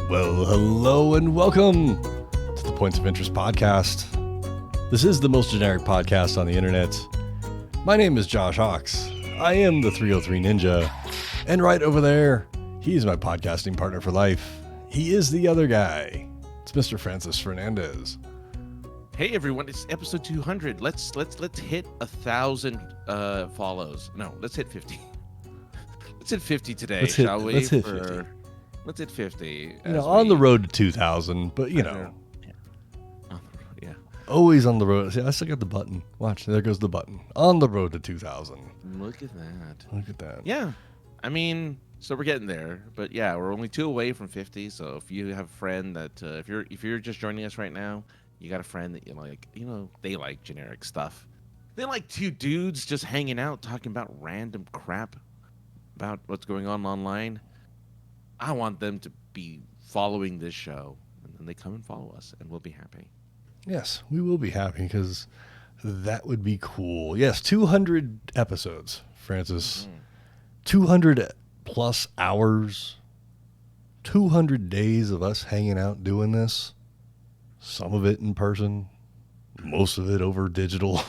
Well, hello and welcome to the Points of Interest podcast. This is the most generic podcast on the internet. My name is Josh Hawks. I am the 303 Ninja. And right over there, he's my podcasting partner for life. He is the other guy. It's Mr. Francis Fernandez. Hey everyone, it's episode 200. Let's hit 1,000 follows. No, let's hit 50. Let's hit 50 today, shall we? Let's hit 50. Let's hit 50. On the road to 2,000, but Yeah. Always on the road. See, I still got the button. Watch, there goes the button. On the road to 2,000. Look at that. Look at that. Yeah, I mean, so we're getting there, but yeah, we're only 2 away from 50. So if you have a friend that, if you're just joining us right now, you got a friend that you like, they like generic stuff. They like 2 dudes just hanging out talking about random crap about what's going on online. I want them to be following this show, and then they come and follow us, and we'll be happy. Yes, we will be happy because that would be cool. Yes, 200 episodes, Francis. 200 plus hours. 200 days of us hanging out doing this. Some of it in person, most of it over digital.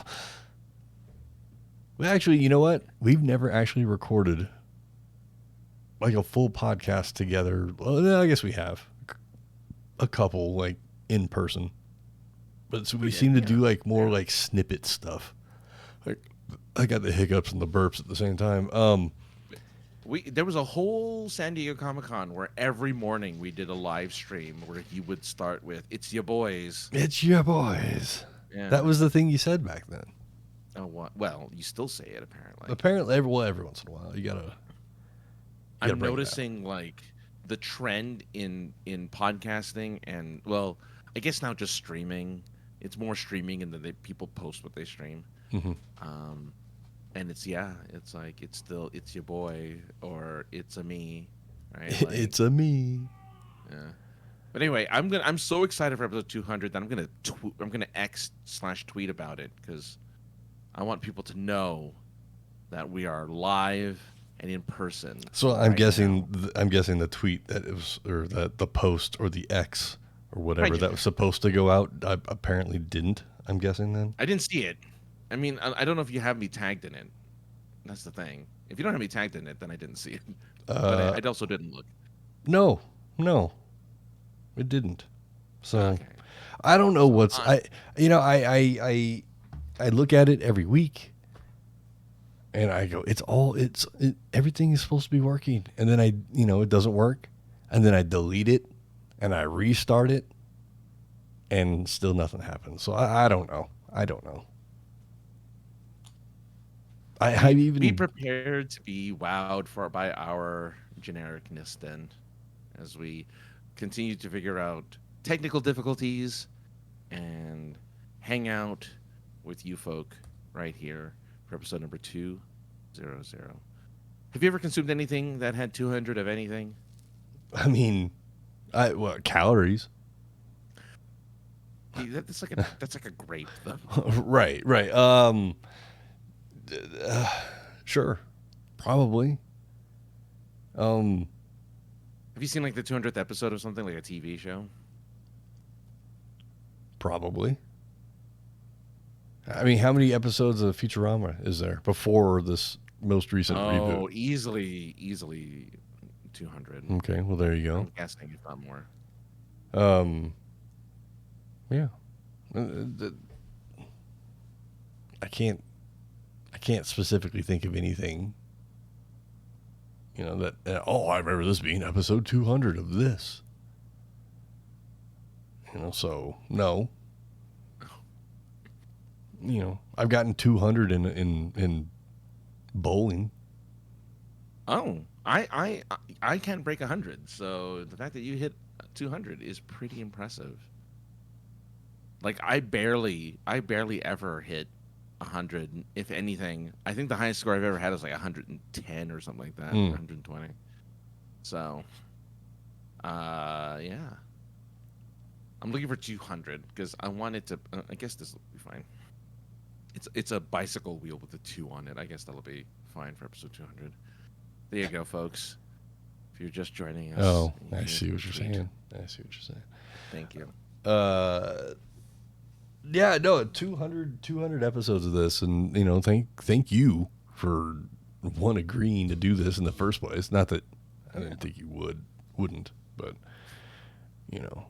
Well, actually, you know what? We've never actually recorded like a full podcast together. Well, I guess we have a couple like in person, but so we seem to do like more like snippet stuff. Like I got the hiccups and the burps at the same time. There was a whole San Diego Comic-Con where every morning we did a live stream where he would start with "It's your boys." It's your boys. Yeah. That was the thing you said back then. Oh, what? Well, you still say it apparently. Apparently, every once in a while, you gotta. I'm noticing like the trend in podcasting and, well, I guess now just streaming. It's more streaming, and then people post what they stream. Mm-hmm. And it's like it's your boy or it's a me, right? Like, It's a me. Yeah. But anyway, I'm so excited for episode 200 that I'm gonna X/tweet about it because I want people to know that we are live and in person. So I'm guessing the tweet that it was, or that the post or the X or whatever that was supposed to go out apparently didn't. I'm guessing then. I didn't see it. I mean, I don't know if you have me tagged in it. That's the thing. If you don't have me tagged in it, then I didn't see it. But I also didn't look. No, it didn't. So okay. I don't know what's I look at it every week. And I go, everything is supposed to be working. And then it doesn't work. And then I delete it and I restart it and still nothing happens. So I don't know. Be prepared to be wowed by our genericness then as we continue to figure out technical difficulties and hang out with you folk right here for episode number 200. Have you ever consumed anything that had 200 of anything? I mean, calories. That's like a grape, though. Right. Sure, probably. Have you seen like the 200th episode of something like a TV show? Probably. I mean, how many episodes of Futurama is there before this most recent reboot? Oh, easily 200. Okay, well there you go. I'm guessing if not more. Yeah. I can't specifically think of anything. That I remember this being episode 200 of this. So no. I've gotten 200 in bowling. Oh, I can't break 100. So the fact that you hit 200 is pretty impressive. Like I barely ever hit 100. If anything, I think the highest score I've ever had is like 110 or something like that, 120. So, yeah. I'm looking for 200 because I want it to. I guess this will be fine. It's a bicycle wheel with a 2 on it. I guess that'll be fine for episode 200. There you go, folks. If you're just joining us. Oh, I see what you're saying. Thank you. Yeah, no, 200 episodes of this, and thank you for agreeing to do this in the first place. Not that I didn't think you wouldn't, but Well,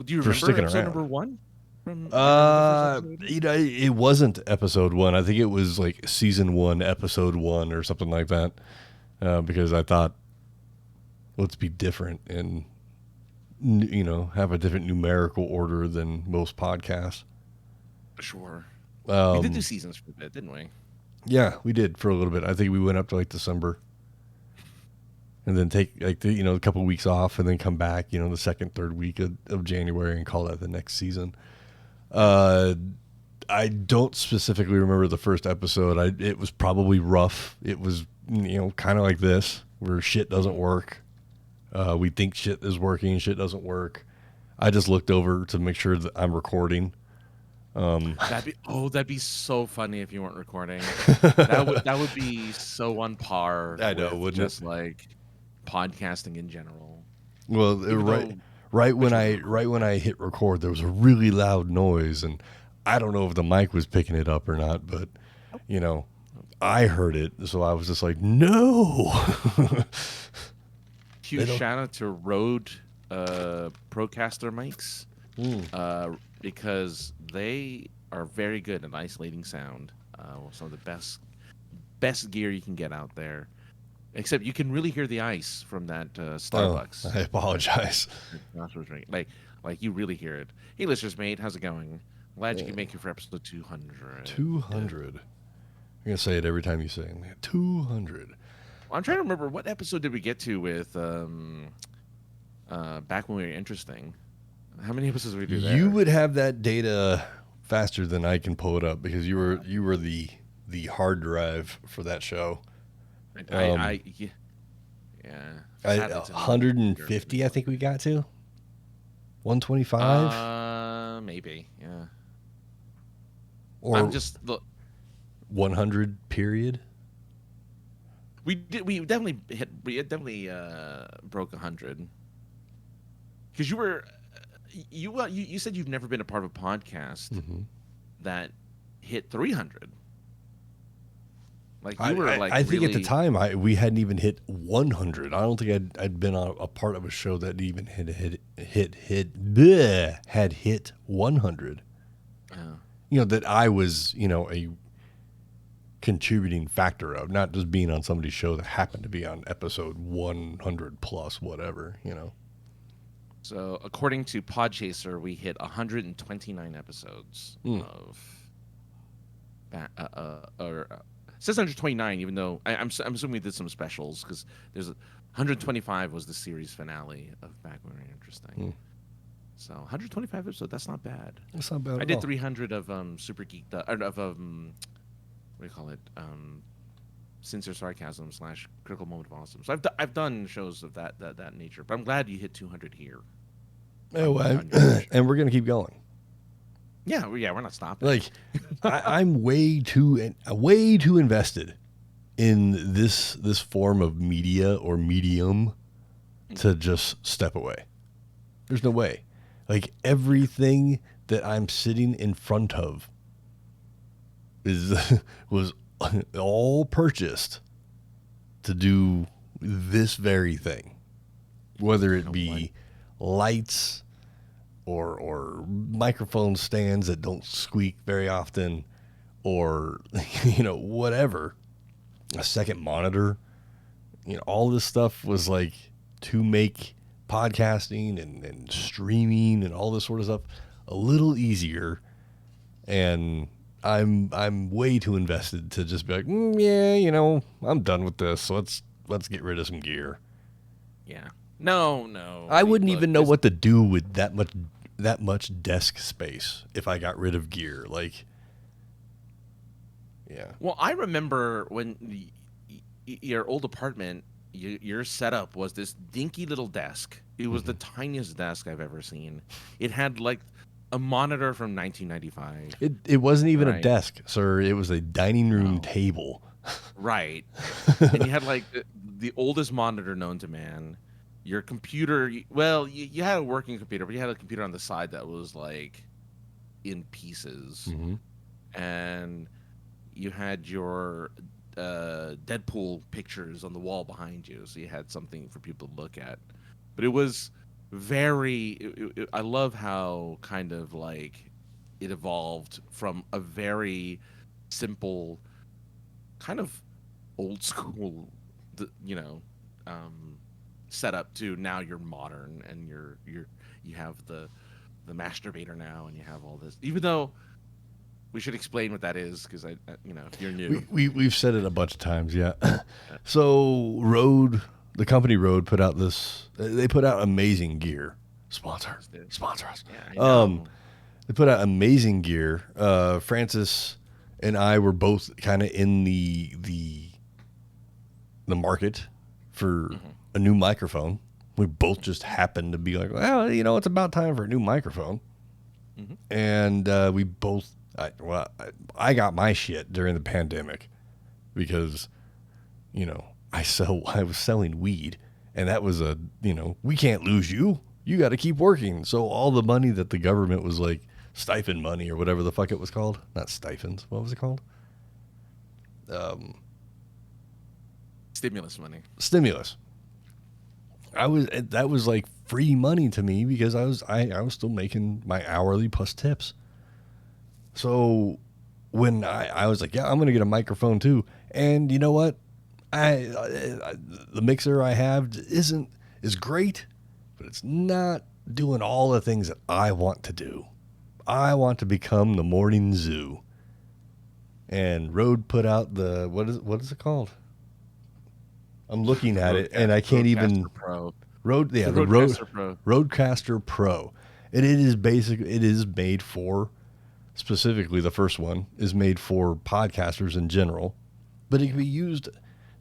do you for remember sticking episode around. number 1? From the first episode? It wasn't episode 1. I think it was like season 1, episode 1, or something like that. Because I thought, let's be different and have a different numerical order than most podcasts. Sure. We did do seasons for a bit, didn't we? Yeah, we did for a little bit. I think we went up to like December, and then take like a couple of weeks off, and then come back. The second, third week of January, and call that the next season. I don't specifically remember the first episode. It was probably rough. It was kind of like this, where shit doesn't work. We think shit is working, shit doesn't work. I just looked over to make sure that I'm recording. That'd be so funny if you weren't recording. that would be so on par. I know, with wouldn't just it? like podcasting in general. Well, right when I hit record, there was a really loud noise, and I don't know if the mic was picking it up or not, but I heard it, so I was just like, no. Huge shout out to Rode Procaster mics. Because they are very good at isolating sound. Some of the best gear you can get out there. Except you can really hear the ice from that Starbucks. I apologize. Like you really hear it. Hey, listeners, mate, how's it going? Glad you can make it for episode 200. 200. I'm gonna say it every time you say it. 200. Well, I'm trying to remember, what episode did we get to with back when we were interesting. How many episodes did we do there? You would have that data faster than I can pull it up, because you were the hard drive for that show. Yeah. 150, I think we got to. 125. Maybe, yeah. Or I'm just look. 100 period. We definitely broke 100. Because you were. You said you've never been a part of a podcast that hit 300. Like you were like I think really... at the time we hadn't even hit 100. I don't think I'd been on a part of a show that even had hit 100. That I was a contributing factor of, not just being on somebody's show that happened to be on episode 100 plus whatever. So, according to Podchaser, we hit 129 episodes of. It says 129, even though I'm assuming we did some specials, because there's 125 was the series finale of Back When We Were Interesting. So 125 episodes, that's not bad. That's not bad. I did 300 of Super Geek, what do you call it? Sincere Sarcasm / Critical Moment of Awesome. So I've done shows of that nature, but I'm glad you hit 200 here. Oh, and we're gonna keep going. Yeah, we're not stopping. Like, I'm way too invested in this form of media or medium to just step away. There's no way. Like, everything that I'm sitting in front of was all purchased to do this very thing, whether it be lights or microphone stands that don't squeak very often, or whatever, a second monitor. All this stuff was like to make podcasting and streaming and all this sort of stuff a little easier. And I'm way too invested to just be like, I'm done with this. So let's get rid of some gear. Yeah. No. I wouldn't even know what to do with that much desk space if I got rid of gear. Like, yeah. Well, I remember when your old apartment, your setup was this dinky little desk. It was the tiniest desk I've ever seen. It had like a monitor from 1995. It wasn't even a desk, sir. It was a dining room table. Right. And you had like the oldest monitor known to man. Your computer, well, you had a working computer, but you had a computer on the side that was like in pieces. Mm-hmm. And you had your Deadpool pictures on the wall behind you, so you had something for people to look at. But it was I love how kind of like it evolved from a very simple, kind of old school, you know, um, setup to now you're modern and you have the masturbator now and you have all this. Even though we should explain what that is because if you're new, We've said it a bunch of times, yeah. uh, So the company Rode put out this. They put out amazing gear. Sponsor us. yeah, I know. They put out amazing gear. Francis and I were both kind of in the market for a new microphone. We both just happened to be like, well, it's about time for a new microphone. Mm-hmm. And we both, I got my shit during the pandemic because, I was selling weed, and that was we can't lose you. You got to keep working. So all the money that the government was like stipend money or whatever the fuck it was called, not stipends. What was it called? Stimulus money. Stimulus. That was like free money to me because I was still making my hourly plus tips. So when I was like, yeah, I'm gonna get a microphone too, and you know what, the mixer I have is great, but it's not doing all the things that I want to do. I want to become the morning zoo. And Rode put out the what is it called? I'm looking at it and I can't even. Pro. The Rodecaster Pro. Rodecaster Pro. And it is made for, specifically the first one is made for podcasters in general, but it can be used.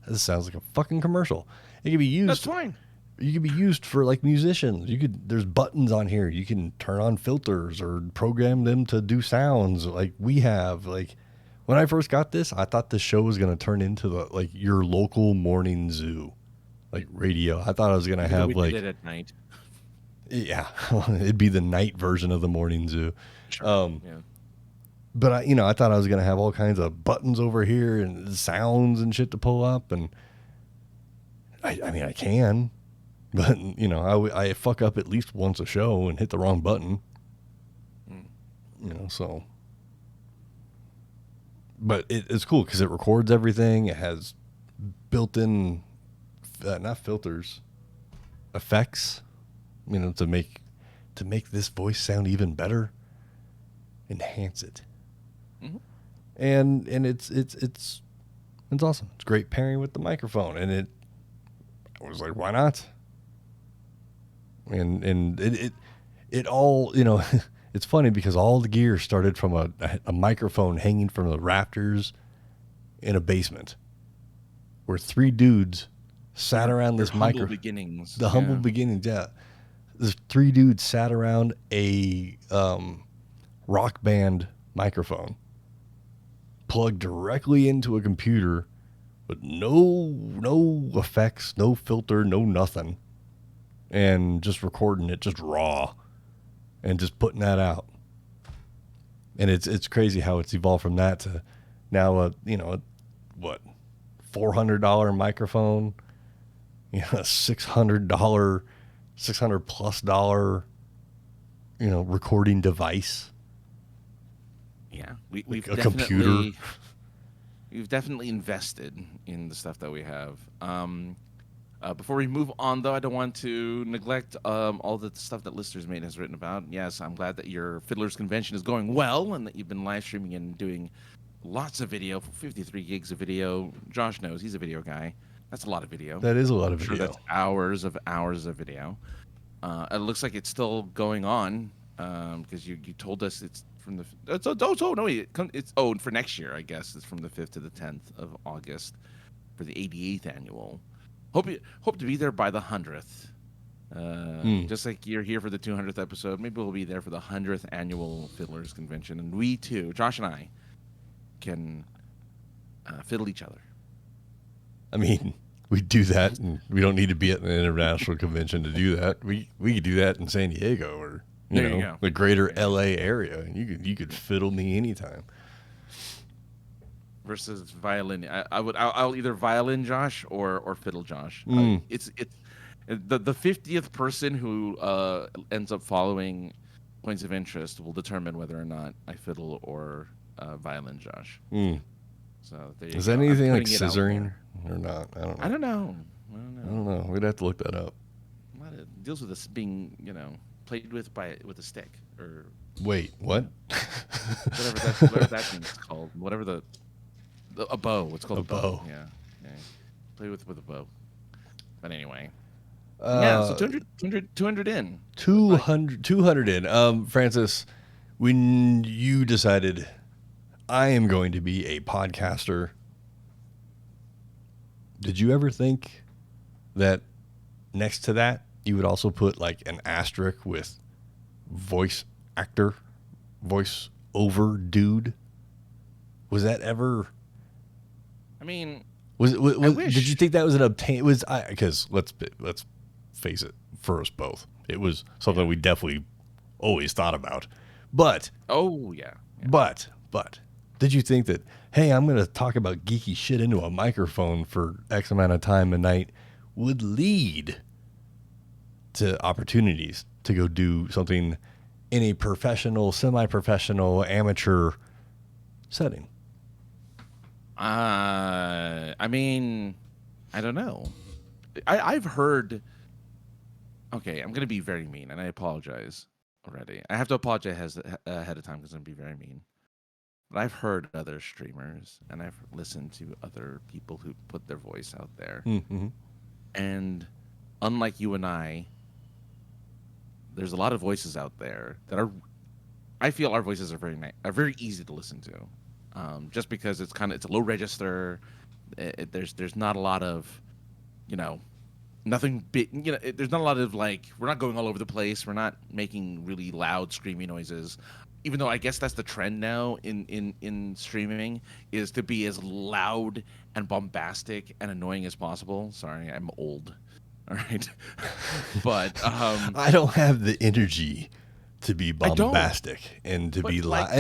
This sounds like a fucking commercial. It can be used. That's fine. You can be used for like musicians. There's buttons on here. You can turn on filters or program them to do sounds like we have. Like when I first got this, I thought this show was going to turn into your local morning zoo, like radio. I thought I was going to have we did it at night. Yeah, it'd be the night version of the morning zoo. Sure. Yeah. But I thought I was going to have all kinds of buttons over here and sounds and shit to pull up. And I mean, I can, but I fuck up at least once a show and hit the wrong button, so. But it's cool because it records everything. It has built-in, not filters, effects, to make this voice sound even better, enhance it. Mm-hmm. And it's awesome. It's great pairing with the microphone, and I was like, why not? And it all, it's funny because all the gear started from a microphone hanging from the rafters in a basement where three dudes sat around this microphone. Humble beginnings. The humble beginnings, yeah. There's three dudes sat around a rock band microphone plugged directly into a computer with no effects, no filter, no nothing, and just recording it just raw and just putting that out. And it's crazy how it's evolved from that to now what, $400 microphone, a $600 $600+ recording device. Yeah, we've a definitely, computer. We've definitely invested in the stuff that we have. Before we move on, though, I don't want to neglect all the stuff that Listeners Mate has written about. Yes, I'm glad that your Fiddlers Convention is going well and that you've been live streaming and doing lots of video, 53 gigs of video. Josh knows he's a video guy. That's a lot of video. That is a lot of I'm video. sure that's hours of video. It looks like it's still going on because you told us it's from for next year, I guess. It's from the 5th to the 10th of August for the 88th annual. Hope to be there by the 100th. Just like you're here for the 200th episode, maybe we'll be there for the 100th annual Fiddlers Convention, and we too, Josh and I, can fiddle each other. I mean, we do that, and we don't need to be at an international convention to do that. We could do that in San Diego or the greater LA area. You could fiddle me anytime. Versus violin, I'll either violin Josh or fiddle Josh. It's the 50th person who ends up following points of interest will determine whether or not I fiddle or violin Josh. So is that anything like scissoring or not? I don't know. I don't know. We'd have to look that up. It deals with this being played with a stick or wait, what? whatever that thing is called. Whatever a bow. It's called a bow. Yeah. Play with a bow. But anyway. So 200 in. 200 in. Francis, when you decided I am going to be a podcaster, did you ever think that next to that you would also put like an asterisk with voice actor, voice over dude? Was that ever... I mean, did you think that was an obtain? Because let's face it, for us both, it was something we definitely always thought about. But but did you think that, hey, I'm going to talk about geeky shit into a microphone for X amount of time a night would lead to opportunities to go do something in a professional, semi-professional, amateur setting? I mean, I don't know. I've heard... Okay, I'm going to be very mean, and I apologize already. I have to apologize ahead of time because I'm going to be very mean. But I've heard other streamers, and I've listened to other people who put their voice out there. Mm-hmm. And unlike you and I, there's a lot of voices out there that are... I feel our voices are very easy to listen to. Just because it's a low register. There's not a lot of, nothing big. There's not a lot of we're not going all over the place. We're not making really loud screaming noises. Even though I guess that's the trend now in streaming, is to be as loud and bombastic and annoying as possible. Sorry, I'm old. All right, but I don't have the energy to be bombastic and to be loud.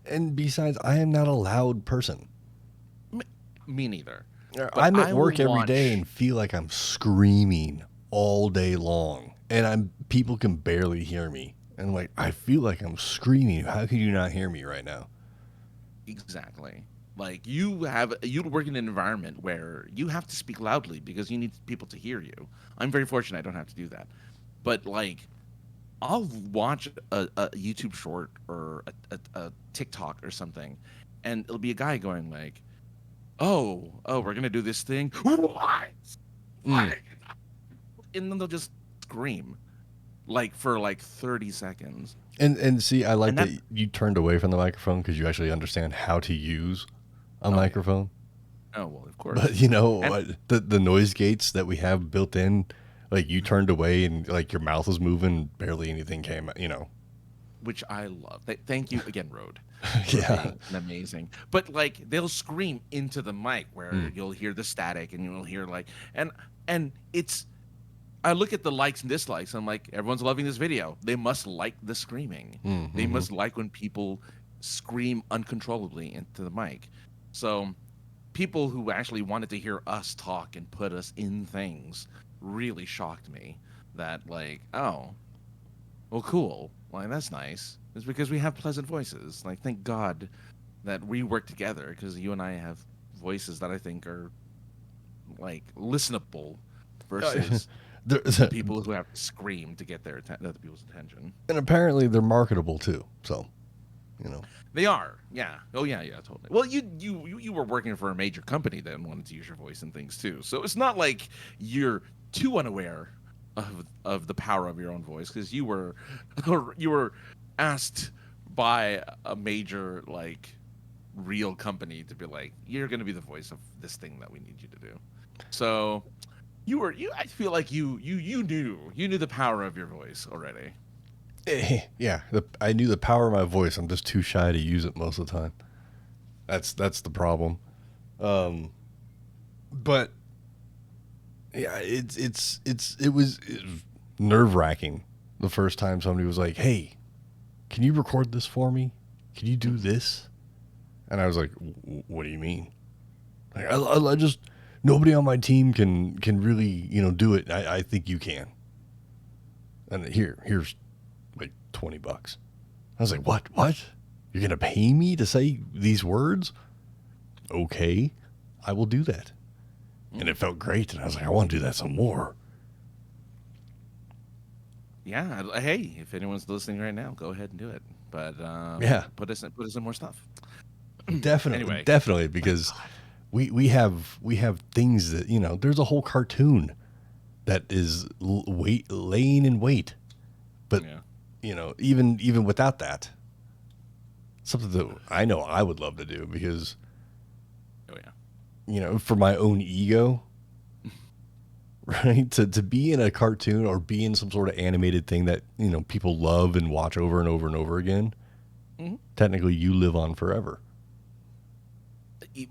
And besides, I am not a loud person. Me neither. I'm at work every day and feel like I'm screaming all day long, and people can barely hear me. And I feel like I'm screaming. How could you not hear me right now? Exactly. You work in an environment where you have to speak loudly because you need people to hear you. I'm very fortunate I don't have to do that. But I'll watch a YouTube short or a TikTok or something, and it'll be a guy going oh, we're gonna do this thing. What? And then they'll just scream for 30 seconds. And see, I like that you turned away from the microphone because you actually understand how to use a microphone. Oh, well, of course. But the noise gates that we have built in, you turned away and your mouth was moving, barely anything came out, Which I love. Thank you again, Rode. Yeah. Amazing. But they'll scream into the mic where you'll hear the static and you'll hear and it's... I look at the likes and dislikes. I'm everyone's loving this video. They must like the screaming. Mm-hmm. They must like when people scream uncontrollably into the mic. So people who actually wanted to hear us talk and put us in things really shocked me that oh, well, cool. That's nice. It's because we have pleasant voices. Thank God that we work together because you and I have voices that I think are listenable versus people who have to scream to get other people's attention. And apparently they're marketable too. So, They are. Yeah. Oh yeah, totally. Well, you were working for a major company that wanted to use your voice and things too. So it's not like you're too unaware of the power of your own voice because you were asked by a major real company to be you're going to be the voice of this thing that we need you to do. So I feel like you knew the power of your voice already. Yeah, I knew the power of my voice. I'm just too shy to use it most of the time. That's the problem. But yeah, it was nerve-wracking the first time somebody was like, "Hey, can you record this for me? Can you do this?" And I was like, "What do you mean?" Like, I just nobody on my team can really do it. I think you can. And here's like $20. I was like, what? You're gonna pay me to say these words? Okay, I will do that. And it felt great, and I was like, I want to do that some more. Yeah. Hey, if anyone's listening right now, go ahead and do it. But Yeah, put us in more stuff. definitely, Anyway, definitely, because we have things that there's a whole cartoon that is laying in wait, but yeah. even without that, something that I know I would love to do because Oh yeah. for my own ego, right? To be in a cartoon or be in some sort of animated thing that people love and watch over and over and over again. Mm-hmm. Technically, you live on forever.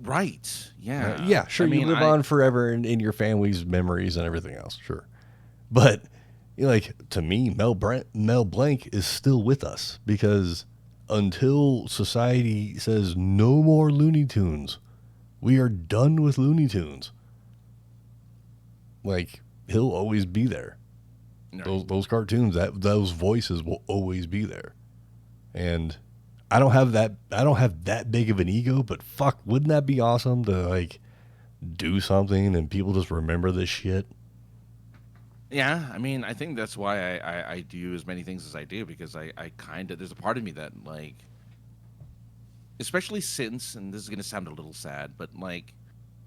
Right. Yeah. Yeah, sure. You live on forever in your family's memories and everything else. Sure. But to me, Mel Blanc is still with us because until society says no more Looney Tunes, we are done with Looney Tunes. Like, he'll always be there. Right. Those cartoons, those voices will always be there. And I don't have that big of an ego, but fuck, wouldn't that be awesome to do something and people just remember this shit? Yeah, I mean, I think that's why I do as many things as I do, because I kind of, there's a part of me that especially since, and this is going to sound a little sad, but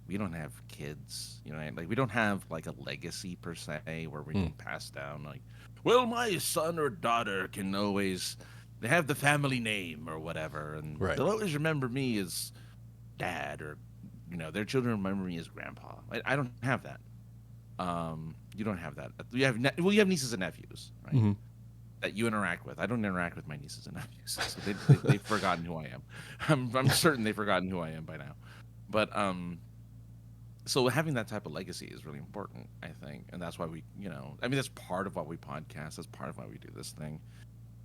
we don't have kids, we don't have a legacy per se where we can pass down well, my son or daughter can always, they have the family name or whatever, and right. they'll always remember me as dad, or their children remember me as grandpa. I don't have that. You don't have that. You have nieces and nephews, right? Mm-hmm. That you interact with. I don't interact with my nieces and nephews, so they've forgotten who I am. I'm certain they've forgotten who I am by now. But so having that type of legacy is really important, I think, and that's why we, I mean, that's part of why we podcast. That's part of why we do this thing,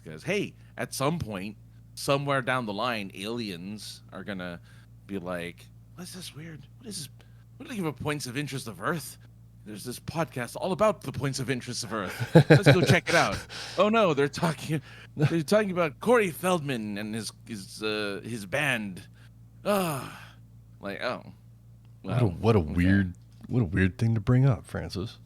because hey, at some point, somewhere down the line, aliens are gonna be like, "What's this weird? What is this? What do they give a points of interest of Earth? There's this podcast all about the points of interest of Earth. Let's go check it out." Oh no, they're talking about Corey Feldman and his band. Oh. Well, what a weird thing to bring up, Francis.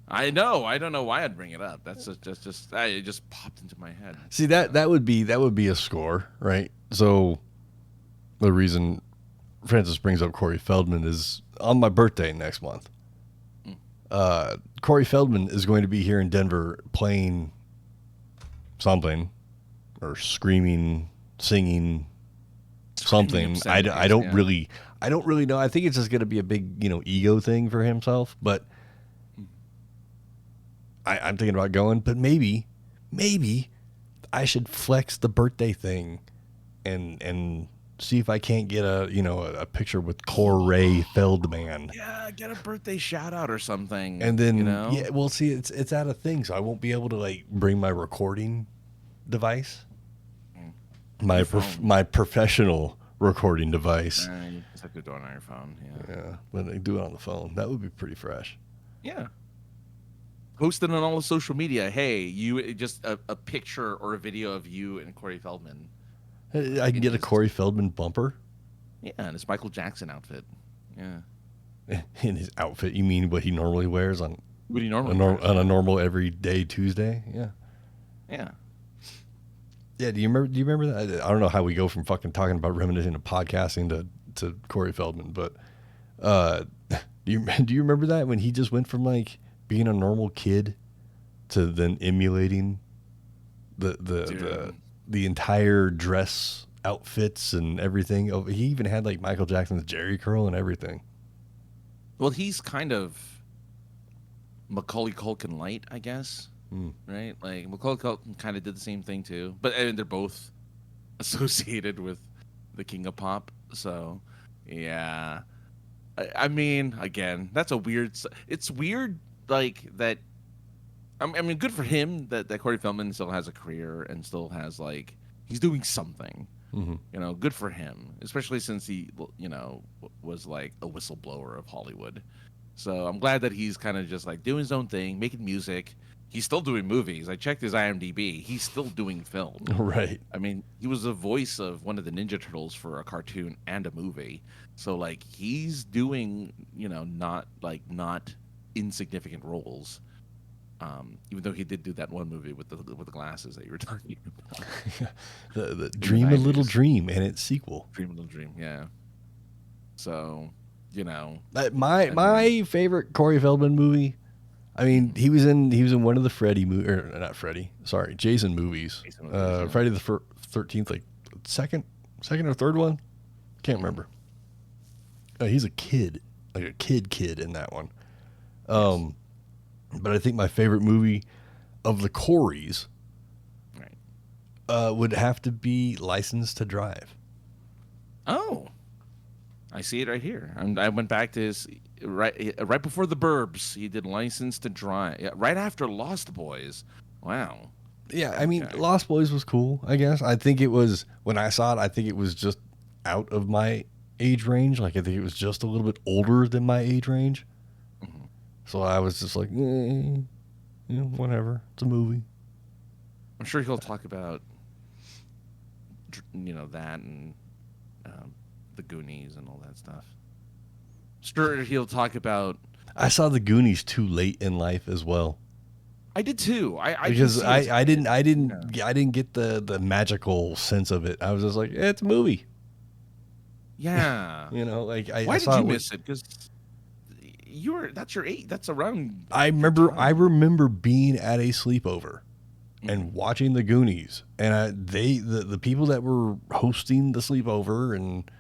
I know. I don't know why I'd bring it up. That's just it just popped into my head. See, that would be a score, right? So the reason Francis brings up Corey Feldman is on my birthday next month. Corey Feldman is going to be here in Denver playing something or screaming, singing something. I don't really know. I think it's just going to be a big, ego thing for himself, but I'm thinking about going, but maybe I should flex the birthday thing and see if I can't get a picture with Corey Feldman. Yeah, get a birthday shout out or something. And then yeah, well, see, it's at a thing, so I won't be able to bring my recording device, my professional recording device. You just have to do it on your phone. Yeah, but I do it on the phone. That would be pretty fresh. Yeah. Post it on all the social media. Hey, you just a picture or a video of you and Corey Feldman. I can get a Corey Feldman bumper. Yeah, and his Michael Jackson outfit. Yeah. In his outfit, you mean what he normally wears on? What he normally wears on a normal everyday Tuesday? Yeah. Yeah. Yeah. Do you remember that? I don't know how we go from fucking talking about reminiscing of podcasting to Corey Feldman, but do you remember that when he just went from being a normal kid to then emulating the entire dress outfits and everything? Oh, he even had Michael Jackson's Jerry curl and everything. Well, he's kind of Macaulay Culkin light, I guess. Right? Macaulay Culkin kind of did the same thing too, but they're both associated with the King of Pop. So, yeah. I mean, again, that's a weird. It's weird, like that. I mean, good for him that Corey Feldman still has a career and still has like he's doing something. Hmm. Good for him, especially since he, was like a whistleblower of Hollywood. So I'm glad that he's kind of just like doing his own thing, making music. He's still doing movies. I checked his IMDb. He's still doing film. Right. I mean, he was the voice of one of the Ninja Turtles for a cartoon and a movie. So like he's doing, not insignificant roles. Even though he did do that one movie with the glasses that you were talking about. the Dream a Little Dream and its sequel. Dream a Little Dream, yeah. So, my favorite Corey Feldman movie. I mean, he was in one of the Jason movies. Yeah. Friday the 13th, like second or third one. Can't remember. He's a kid, like a kid in that one. Yes. But I think my favorite movie of the Coreys would have to be License to Drive. Oh, I see it right here. I went back to his right before The Burbs. He did License to Drive. Yeah, right after Lost Boys. Wow. Yeah, I mean, Lost Boys was cool, I guess. I think it was, when I saw it, I think it was just out of my age range. Like, I think it was just a little bit older than my age range. So I was just like, whatever. It's a movie. I'm sure he'll talk about, that and the Goonies and all that stuff. Sure, he'll talk about. I saw the Goonies too late in life as well. I did too. Because I didn't get the magical sense of it. I was just like, it's a movie. Yeah. Why did you miss it? Because that's your age. That's around. I remember being at a sleepover and watching the Goonies, and the people that were hosting the sleepover, and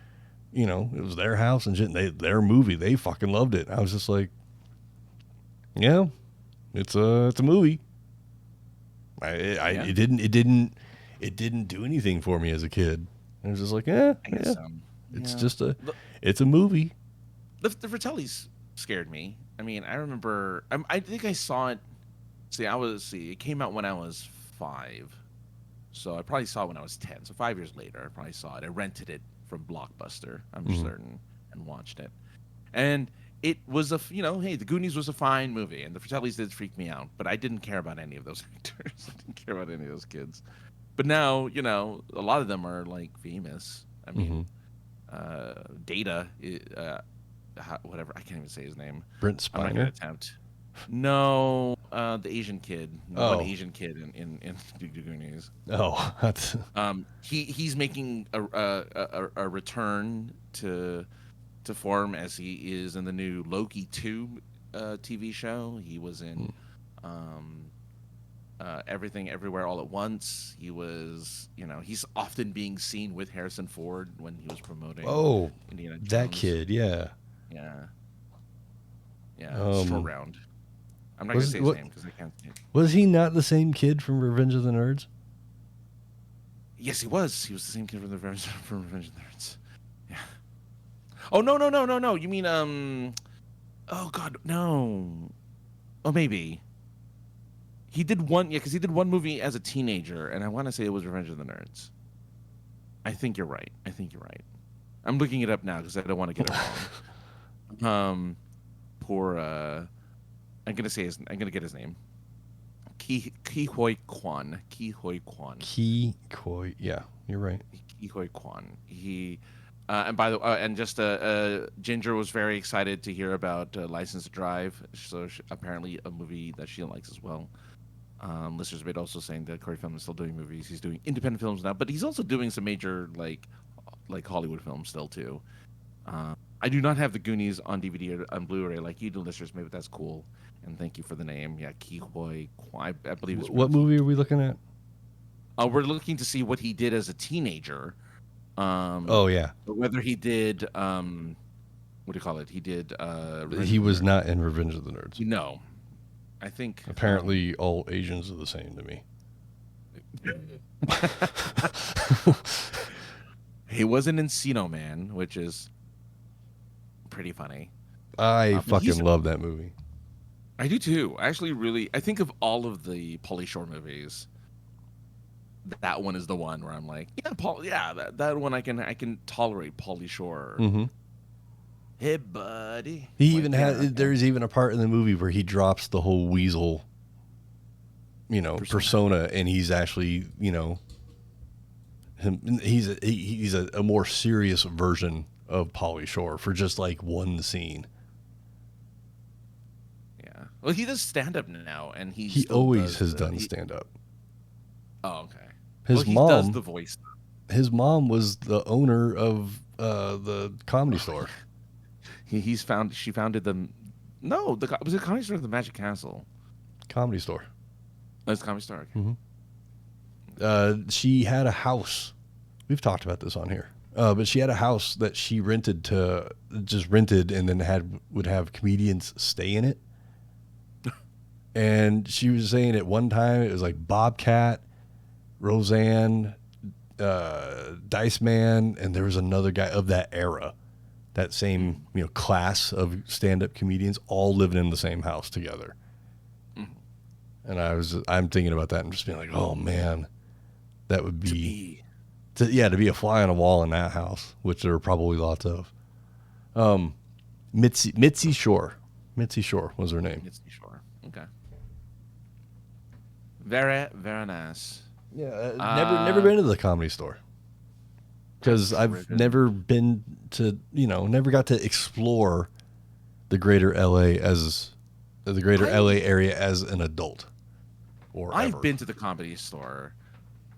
it was their house and shit. Their movie, they fucking loved it. I was just like, yeah, it's a movie. It didn't do anything for me as a kid. I was just like, it's a movie. The Fratellis scared me. I mean, I remember. I think I saw it. It came out when I was 5, so I probably saw it when I was 10. So 5 years later, I probably saw it. I rented it from Blockbuster. I'm certain, and watched it. And it was hey, the Goonies was a fine movie, and the Fratellis did freak me out, but I didn't care about any of those actors. I didn't care about any of those kids. But now, a lot of them are like famous. I mean, Data. Whatever, I can't even say his name. Brent Spiner. I'm not gonna attempt. No, the Asian kid. One Asian kid in the Goonies. Oh, that's. He's making a return to form as he is in the new Loki 2 TV show. He was in Everything Everywhere All at Once. He was, he's often being seen with Harrison Ford when he was promoting. Oh, Indiana Jones. that kid, yeah. Stroll round. I'm not going to say his name because I can't see it. Was he not the same kid from Revenge of the Nerds? Yes, he was. He was the same kid from Revenge of the Nerds. Yeah. Oh, no. You mean, oh, God, no. Oh, maybe. He did one, because he did one movie as a teenager, and I want to say it was Revenge of the Nerds. I think you're right. I'm looking it up now because I don't want to get it wrong. I'm gonna get his name. Ki Hoi Kwan. Yeah, you're right. Ki Hoi Kwan. He, and by the and just Ginger was very excited to hear about License to Drive. So apparently a movie that she likes as well. Listeners made also saying that Corey Feldman is still doing movies. He's doing independent films now, but he's also doing some major like Hollywood films still too. I do not have the Goonies on DVD or on Blu-ray like you do, listeners. Maybe that's cool. And thank you for the name. Yeah, Ki Hoi Kwan. I believe it's. What movie are we looking at? We're looking to see what he did as a teenager. Oh yeah. Whether he did. What do you call it? He did. He was not in Revenge of the Nerds. No, I think. Apparently, all Asians are the same to me. He wasn't in Encino Man, which is pretty funny. I fucking love that movie. I do too. I actually really, I think of all of the Pauly Shore movies, that one is the one where I'm like, yeah, Paul, yeah, that one I can tolerate Pauly Shore. Mm-hmm. Hey, buddy. He even there's even a part in the movie where he drops the whole weasel, persona, and he's actually, he's a more serious version of Pauly Shore for just like one scene. Yeah. Well, he does stand up now, and he always has done stand up. Oh, okay. His he mom does the voice. His mom was the owner of the Comedy Store. She founded them. No, was it Comedy Store or the Magic Castle? Comedy Store. Oh, it's Comedy Store. Okay. Mm-hmm. She had a house. We've talked about this on here. But she had a house that she rented, and then would have comedians stay in it. And she was saying at one time it was like Bobcat, Roseanne, Dice Man, and there was another guy of that era, that same class of stand-up comedians, all living in the same house together. And I'm thinking about that and just being like, oh man, that would be to be a fly on a wall in that house, which there are probably lots of. Mitzi Shore was her name. Mitzi Shore. Okay. Very, very nice. Yeah, never been to the Comedy Store because I've never been to, never got to explore the greater LA area as an adult. I've been to the Comedy Store.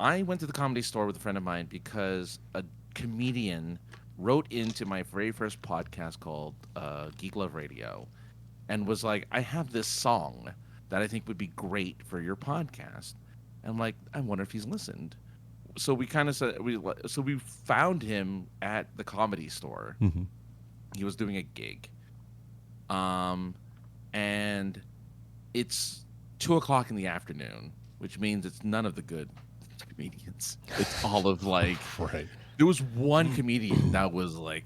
I went to the Comedy Store with a friend of mine because a comedian wrote into my very first podcast called Geek Love Radio and was like, I have this song that I think would be great for your podcast. And I'm like, I wonder if he's listened. So we kind of said, we found him at the Comedy Store. Mm-hmm. He was doing a gig. And it's 2:00 in the afternoon, which means it's none of the good comedians. It's all of like, right. There was one comedian that was like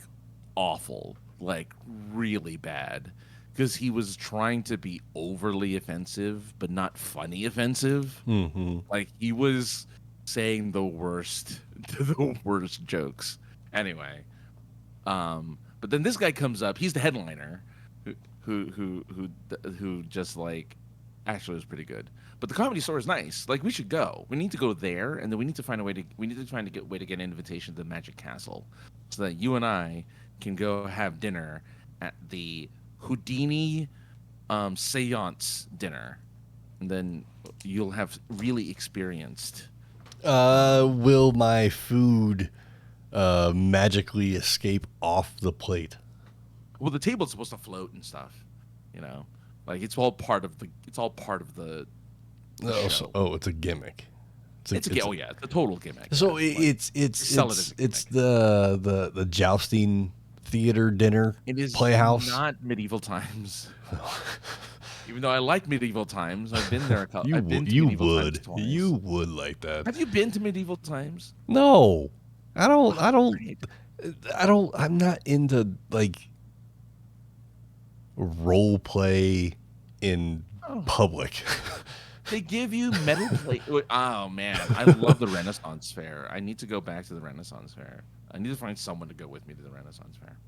awful, like really bad, because he was trying to be overly offensive, but not funny offensive. Mm-hmm. Like he was saying the worst jokes. Anyway, but then this guy comes up. He's the headliner, who just like actually was pretty good. But the Comedy Store is nice. Like we should go. We need to go there, and then we need to find a way to get an invitation to the Magic Castle, so that you and I can go have dinner at the Houdini seance dinner, and then you'll have really experienced. Will my food magically escape off the plate? Well, the table's supposed to float and stuff, like it's all part of the show. It's a gimmick. It's a total gimmick. So it's the jousting theater dinner. It is Playhouse. Not medieval times. Even though I like medieval times, I've been there a couple. You would like that. Have you been to medieval times? No, I don't. I'm not into like role play in public. They give you metal plate. Oh man, I love the Renaissance Fair. I need to go back to the Renaissance Fair. I need to find someone to go with me to the Renaissance Fair.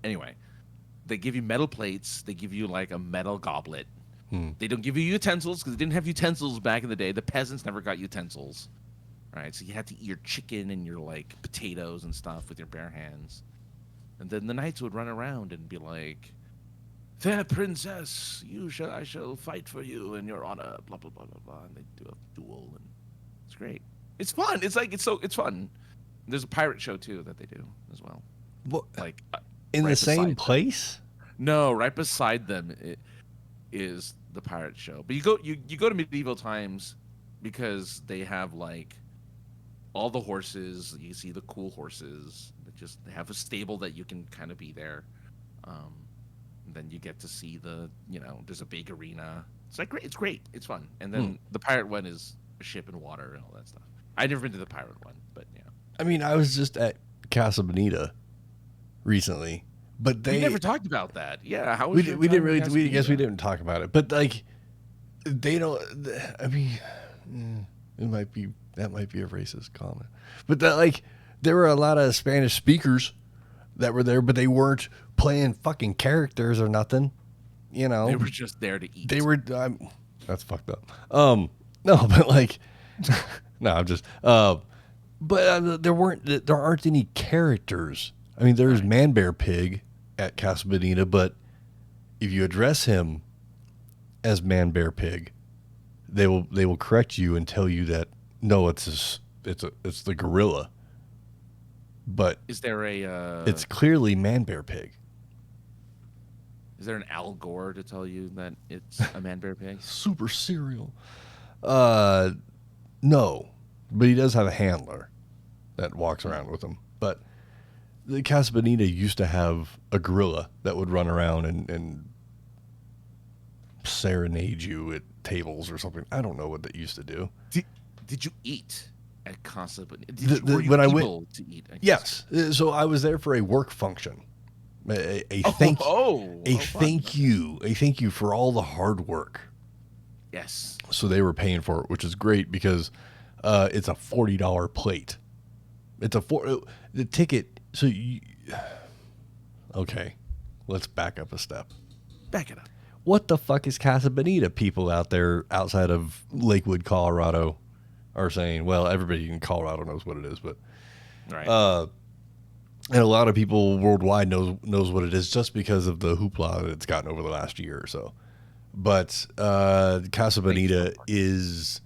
Anyway, they give you metal plates. They give you like a metal goblet. They don't give you utensils because they didn't have utensils back in the day. The peasants never got utensils, right? So you had to eat your chicken and your like potatoes and stuff with your bare hands. And then the knights would run around and be like, "Fair princess, I shall fight for you in your honor." Blah blah blah blah blah. And they do a duel, and it's great. It's fun. It's fun. There's a pirate show too that they do as well. What? Like in the same place? No, right beside them is the pirate show. But you go to medieval times because they have like all the horses. You see the cool horses. They have a stable that you can kind of be there. Then you get to see there's a big arena. It's like great. It's great. It's fun. And then the pirate one is a ship in water and all that stuff. I've never been to the pirate one, but yeah. I mean, I was just at Casa Bonita recently, But we they never talked about that. Yeah, how we was did, your we time didn't in really we guess we Castaneda? didn't talk about it. But like they don't. I mean, it might be that might be a racist comment. But that like there were a lot of Spanish speakers that were there, but they weren't playing fucking characters or nothing. You know, They were just there to eat. they were. That's fucked up. No, but like, no, I'm just. But there aren't any characters. I mean, there's Man Bear Pig at Casa Bonita, but if you address him as Man Bear Pig, they will correct you and tell you that no, it's the gorilla. But Is there it's clearly Man Bear Pig. is there an Al Gore to tell you that it's a man bear pig? Super cereal. No, but he does have a handler that walks around with him. But the Casa Bonita used to have a gorilla that would run around and serenade you at tables or something. I don't know what that used to do. Did you eat at Casa Bonita? Were you able to eat? Yes. So I was there for a work function. A thank you for all the hard work. Yes. So they were paying for it, which is great because it's a $40 plate. It's the ticket. So okay, let's back up a step. Back it up. What the fuck is Casa Bonita? People out there outside of Lakewood, Colorado, are saying. Well, everybody in Colorado knows what it is, but right. and a lot of people worldwide knows what it is just because of the hoopla that it's gotten over the last year or so. But Casa Bonita is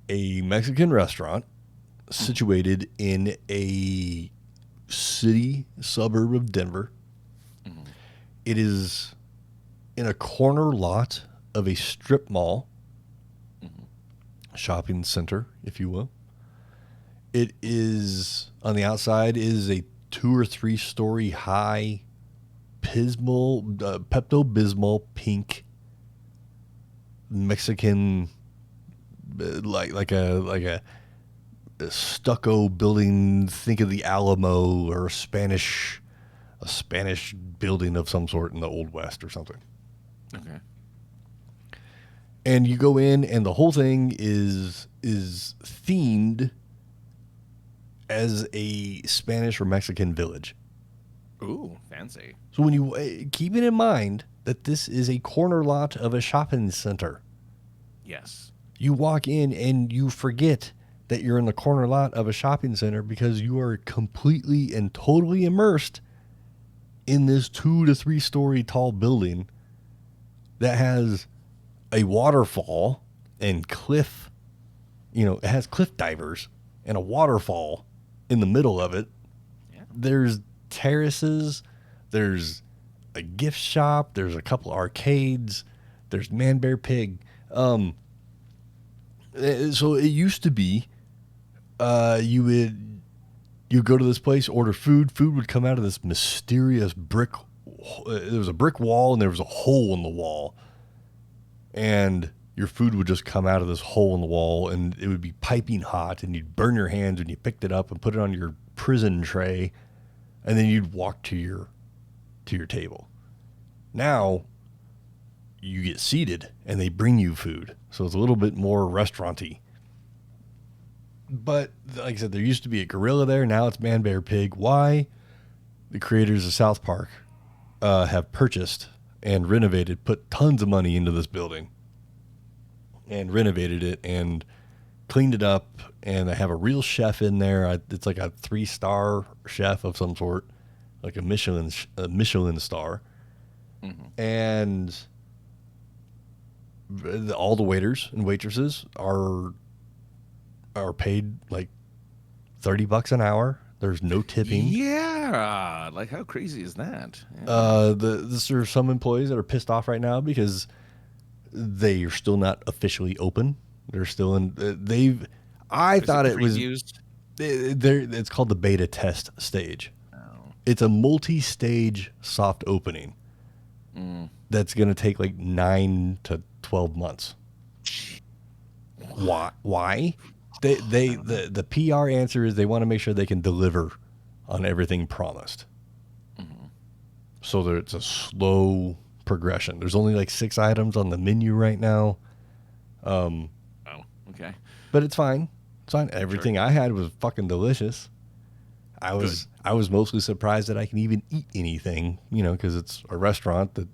a Mexican restaurant situated in a city suburb of Denver. Mm-hmm. It is in a corner lot of a strip mall, shopping center, if you will. It is, on the outside, is a 2 or 3 story high Pepto-Bismol pink Mexican, like a stucco building. Think of the Alamo or a Spanish building of some sort in the Old West or something. Okay. And you go in, and the whole thing is themed as a Spanish or Mexican village. Ooh, fancy. So when you keep it in mind that this is a corner lot of a shopping center. Yes. You walk in and you forget that you're in the corner lot of a shopping center because you are completely and totally immersed in this 2 to 3 story tall building that has a waterfall and cliff. It has cliff divers and a waterfall in the middle of it. Yeah. There's terraces. There's a gift shop. There's a couple arcades. There's Man Bear Pig. So it used to be, you go to this place, order food. Food would come out of this mysterious brick. There was a brick wall and there was a hole in the wall, and your food would just come out of this hole in the wall, and it would be piping hot, and you'd burn your hands when you picked it up and put it on your prison tray, and then you'd walk to your table. Now you get seated and they bring you food, so it's a little bit more restaurant-y. But like I said, there used to be a gorilla there. Now it's Man Bear Pig. Why? The creators of South Park have purchased and renovated, put tons of money into this building and renovated it and cleaned it up. And they have a real chef in there. It's like a 3-star chef of some sort, like a Michelin star. Mm-hmm. And all the waiters and waitresses are paid like $30 an hour. There's no tipping. Yeah, like how crazy is that? Yeah. There's some employees that are pissed off right now because they are still not officially open. They're still in. I thought it was. It's called the beta test stage. Oh. It's a multi-stage soft opening. That's going to take like 9 to 12 months. Why? The PR answer is they want to make sure they can deliver on everything promised. Mm-hmm. so that it's a slow progression. There's only like 6 items on the menu right now. Oh, okay. But it's fine. It's fine. Everything I had was fucking delicious. I was mostly surprised that I can even eat anything, because it's a restaurant that,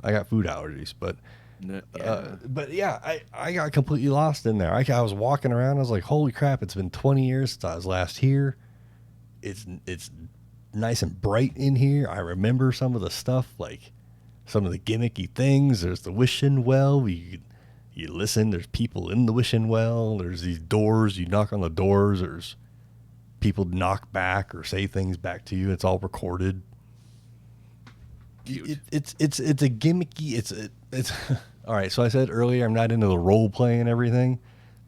I got food allergies, but I got completely lost in there. I was walking around. I was like, holy crap, it's been 20 years since I was last here. It's nice and bright in here. I remember some of the stuff, like some of the gimmicky things. There's the wishing well. You listen. There's people in the wishing well. There's these doors. You knock on the doors. There's people knock back or say things back to you. It's all recorded. It's a gimmicky. It's all right. So I said earlier, I'm not into the role play and everything.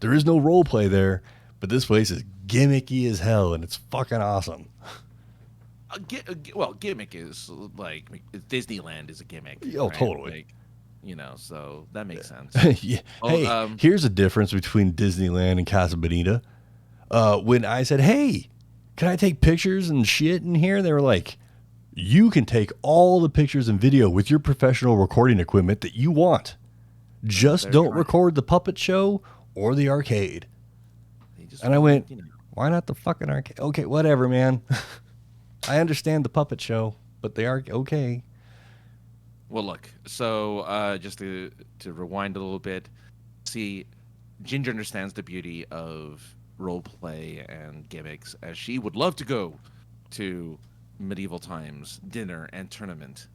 There is no role play there, but this place is gimmicky as hell, and it's fucking awesome. Well, gimmick is like Disneyland is a gimmick. Oh, right? Totally. Like, so that makes sense. Yeah. Hey, here's a difference between Disneyland and Casa Bonita. When I said, hey, can I take pictures and shit in here? They were like, you can take all the pictures and video with your professional recording equipment that you want. Just don't record the puppet show or the arcade. And I went, why not the fucking arcade? Okay, whatever, man. I understand the puppet show, but they are okay. Well, look, so just to rewind a little bit, see, Ginger understands the beauty of role play and gimmicks, as she would love to go to medieval times dinner and tournament,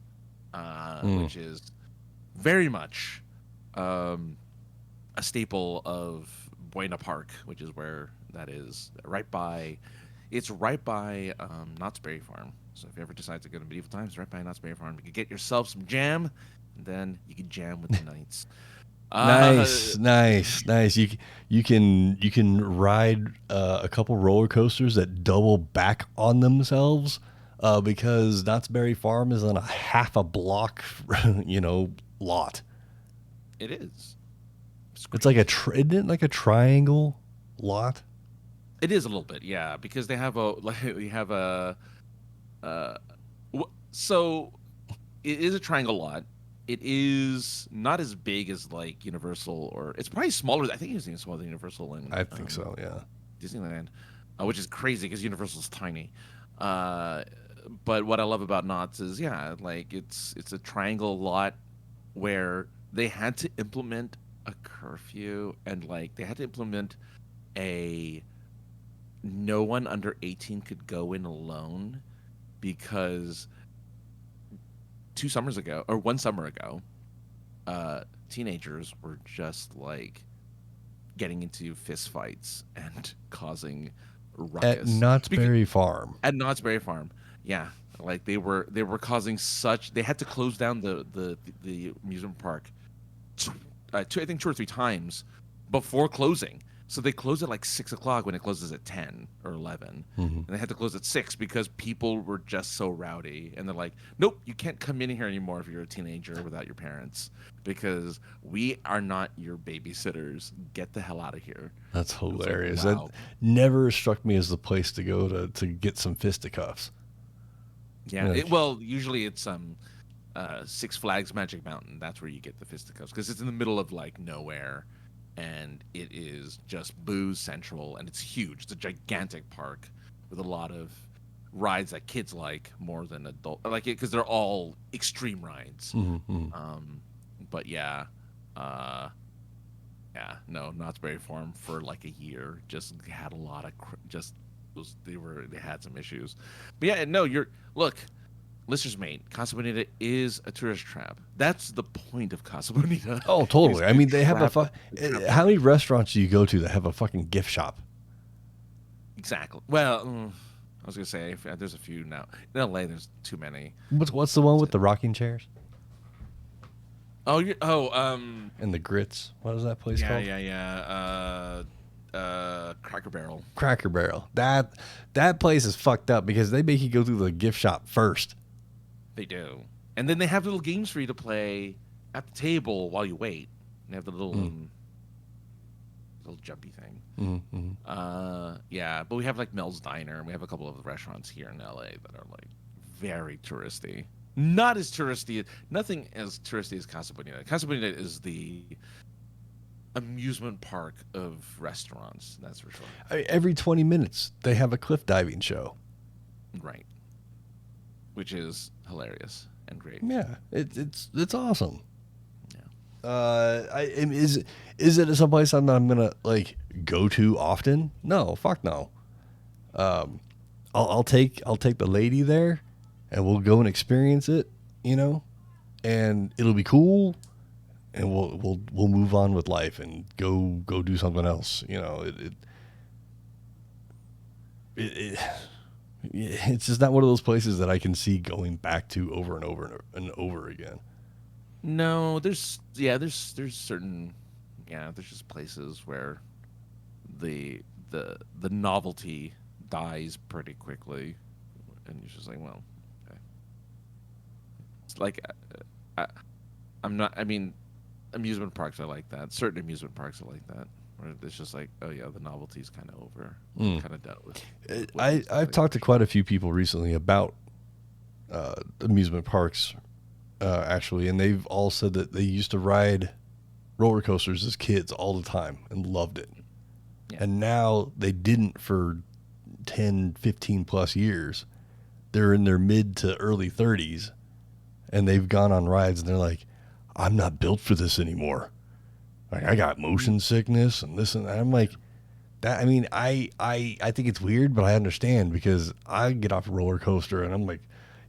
which is very much a staple of Buena Park, which is where that is, it's right by Knott's Berry Farm. So if you ever decide to go to medieval times, right by Knott's Berry Farm, you can get yourself some jam, and then you can jam with the knights. Nice. You can ride a couple roller coasters that double back on themselves because Knott's Berry Farm is on a half a block, lot. It is. It's like isn't it like a triangle lot? It is a little bit, yeah, because they have so it is a triangle lot. It is not as big as like Universal, or it's probably smaller. I think it's even smaller than Universal and I think so, yeah. Disneyland, which is crazy because Universal's tiny. But what I love about Knott's is, like it's a triangle lot where they had to implement a curfew, and like they had to implement no one under 18 could go in alone, because one summer ago, teenagers were just like getting into fist fights and causing ruckus at Knott's Berry Farm. At Knott's Berry Farm, yeah, like they were causing such. They had to close down the amusement park, I think 2 or 3 times before closing. So they close at like 6 o'clock when it closes at 10 or 11. And they had to close at 6 because people were just so rowdy. And they're like, nope, you can't come in here anymore if you're a teenager without your parents, because we are not your babysitters. Get the hell out of here. That's hilarious. Like, wow. That never struck me as the place to go to get some fisticuffs. Yeah. Usually it's Six Flags Magic Mountain. That's where you get the fisticuffs, because it's in the middle of like nowhere. And it is just booze central, and it's huge. It's a gigantic park with a lot of rides that kids like more than adult like it, because they're all extreme rides. But Knott's Berry Farm for like a year just had a lot of they had some issues. But yeah, no, listeners, mate, Casa Bonita is a tourist trap. That's the point of Casa Bonita. Oh, totally. I mean, they have how many restaurants do you go to that have a fucking gift shop? Exactly. Well, I was gonna say there's a few now. In LA, there's too many. What's the one with the rocking chairs? And the grits. What is that place called? Cracker Barrel. Cracker Barrel. That place is fucked up because they make you go through the gift shop first. They do. And then they have little games for you to play at the table while you wait. And they have the little jumpy thing. But we have like Mel's Diner, and we have a couple of restaurants here in LA that are like very touristy. Not as touristy. Nothing as touristy as Casa Bonita. Casa Bonita is the amusement park of restaurants. That's for sure. Every 20 minutes, they have a cliff diving show. Right. Which is hilarious and great. Yeah, it's awesome. Yeah. Is it someplace I'm gonna like go to often? No, fuck no. I'll take the lady there, and we'll go and experience it, and it'll be cool, and we'll move on with life and go do something else. It's just not one of those places that I can see going back to over and over and over again. No, there's certain, there's just places where the novelty dies pretty quickly, and you're just like, well, okay. It's like amusement parks are like that. Certain amusement parks are like that, where it's just like, oh yeah, the novelty's kind of over, kind of dealt with. I've talked to quite a few people recently about amusement parks, actually, and they've all said that they used to ride roller coasters as kids all the time and loved it. Yeah. And now they didn't for 10, 15 plus years. They're in their mid to early 30s, and they've gone on rides, and they're like, I'm not built for this anymore. Like, I got motion sickness and this and that. I'm like, that. I mean, I think it's weird, but I understand, because I get off a roller coaster and I'm like,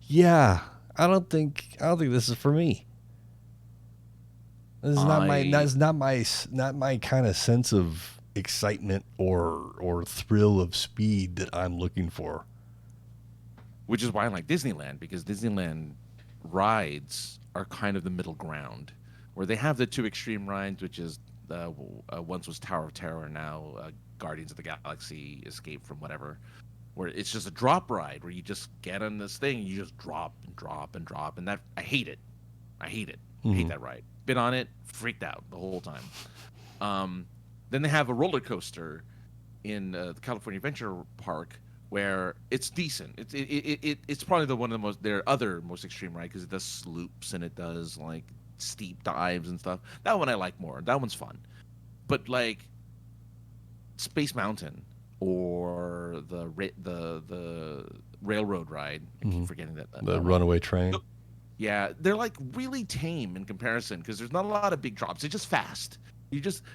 yeah, I don't think this is for me. This is not my kind of sense of excitement or thrill of speed that I'm looking for. Which is why I like Disneyland, because Disneyland rides are kind of the middle ground, where they have the two extreme rides, which is once was Tower of Terror, now Guardians of the Galaxy, Escape from whatever, where it's just a drop ride where you just get on this thing and you just drop and drop and drop, and that I hate it. Mm-hmm. I hate that ride. Been on it, freaked out the whole time. Then they have a roller coaster in the California Adventure Park, where it's decent. It's probably one of the most, their other most extreme ride, because it does sloops and it does like steep dives and stuff. That one I like more. That one's fun. But like Space Mountain or the railroad ride, I keep forgetting that. The runaway train. Yeah, they're like really tame in comparison, because there's not a lot of big drops. They're just fast.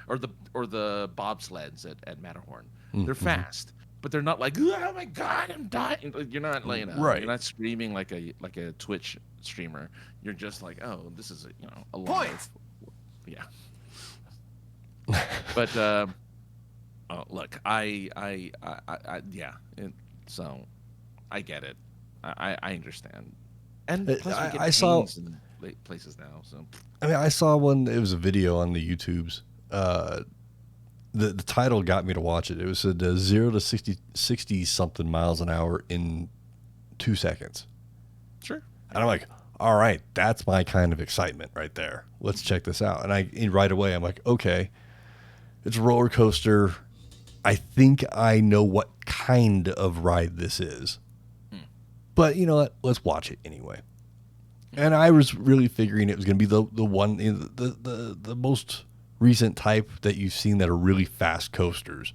Or the bobsleds at Matterhorn. They're fast, but they're not like, oh my god, I'm dying. You're not like, right. You're not screaming like a Twitch streamer. You're just like, oh, this is a lot of, yeah. But look, so I get it. I understand. And plus I saw in places now. So I saw one. It was a video on the YouTubes. The title got me to watch it. It was 0 to 60 something miles an hour in 2 seconds. Sure. And I'm like, all right, that's my kind of excitement right there. Let's check this out. And right away I'm like, okay, it's a roller coaster. I think I know what kind of ride this is. But you know what? Let's watch it anyway. And I was really figuring it was going to be the one, the most recent type that you've seen that are really fast coasters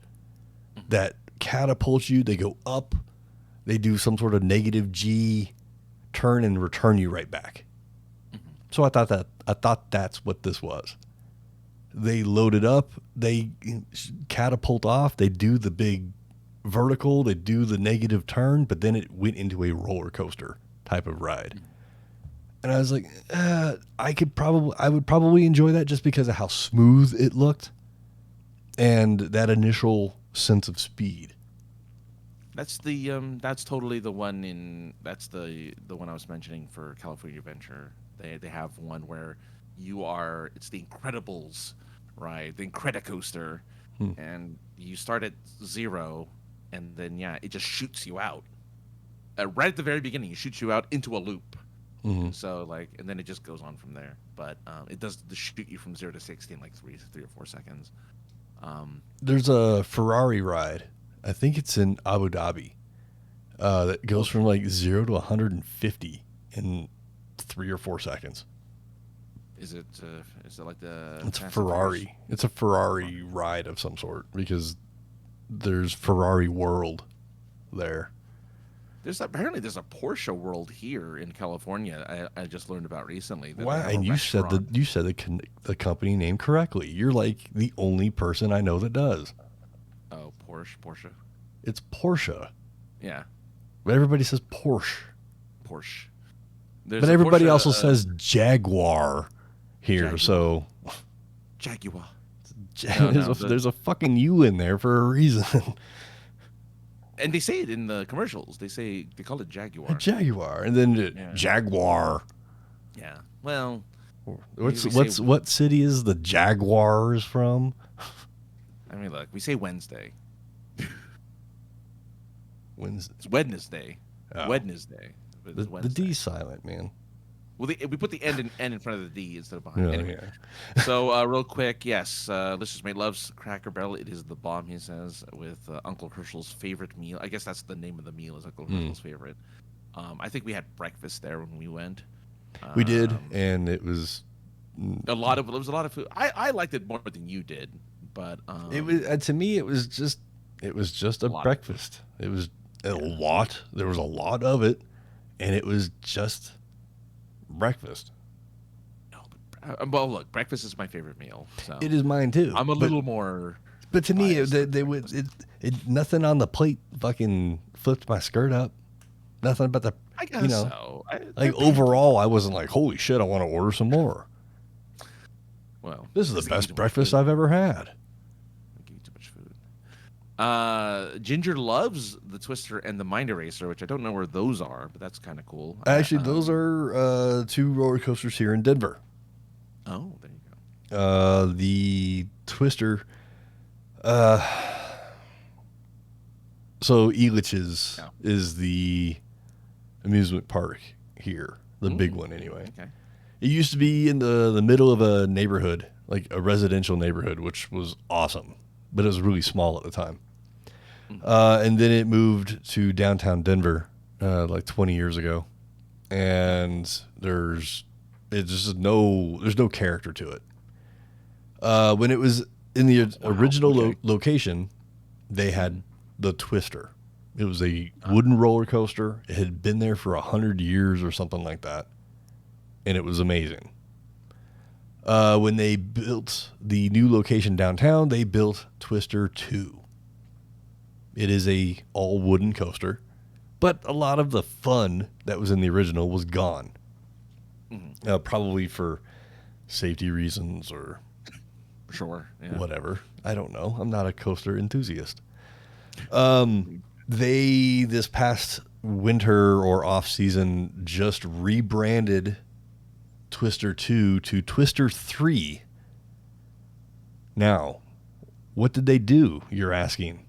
that catapult you. They go up, they do some sort of negative G turn and return you right back. So I thought that's what this was. They load it up, they catapult off, they do the big vertical, they do the negative turn, but then it went into a roller coaster type of ride. And I was like, I would probably enjoy that just because of how smooth it looked and that initial sense of speed. That's totally the one that's the one I was mentioning for California Adventure. They have one where it's the Incredibles ride, the Incredicoaster, and you start at 0, and then it just shoots you out. Right at the very beginning, it shoots you out into a loop. Mm-hmm. So and then it just goes on from there. But it does shoot you from 0 to 60 in like 3 or 4 seconds. There's a Ferrari ride. I think it's in Abu Dhabi. that goes from like 0 to 150 in 3 or 4 seconds. Is it like the? It's a Fast and Furious? Ferrari. It's a Ferrari ride of some sort because there's Ferrari World there. Apparently there's a Porsche World here in California. I just learned about recently. That Wow, they have a and you said restaurant. the company name correctly. You're like the only person I know that does. Oh, Porsche. It's Porsche. Yeah, But everybody says Porsche. Porsche. There's But a everybody Porsche, also says Jaguar here, Jaguar. so Jaguar. there's a fucking U in there for a reason. And they say it in the commercials. They call it Jaguar. Jaguar, and then Yeah. Jaguar. Yeah. Well, What city is the Jaguars from? I mean, look, we say Wednesday. When's It's Wednesday. Oh. Wednesday. But it's the Wednesday. D silent, man? Well, we put the N in front of the D instead of behind. Yeah, Anyway. yeah. So real quick, yes, Lister's Mate loves Cracker Barrel. It is the bomb, he says, with Uncle Herschel's favorite meal. I guess that's the name of the meal, is Uncle Herschel's favorite. I think we had breakfast there when we went. We did, and it was It was a lot of food. I liked it more than you did, but it was to me it was just a lot. breakfast. It was a lot. There was a lot of it, and it was just breakfast. well, look, breakfast is my favorite meal. So It is mine too. I'm a little more. But to me, biased they would nothing on the plate fucking flipped my skirt up. Nothing about the I guess so. like overall, I wasn't like, holy shit, I want to order some more. Well, This is the because they give you best too much breakfast food. I've ever had. They give you too much food. Ginger loves the Twister and the Mind Eraser, which I don't know where those are, but that's kind of cool. Actually, those are 2 roller coasters here in Denver. Oh, there you go. The Twister. So Elitch's is the amusement park here, the big one anyway. Okay. It used to be in the middle of a neighborhood, like a residential neighborhood, which was awesome, but it was really small at the time. And then it moved to downtown Denver like 20 years ago, and there's no character to it. When it was in the original location, they had the Twister. It was a wooden roller coaster. It had been there for 100 years or something like that, and it was amazing. When they built the new location downtown, they built Twister 2. It is a all wooden coaster, but a lot of the fun that was in the original was gone. Probably for safety reasons or Sure. Yeah. whatever. I don't know. I'm not a coaster enthusiast. They this past winter or off season just rebranded Twister 2 to Twister 3. Now, what did they do, you're asking?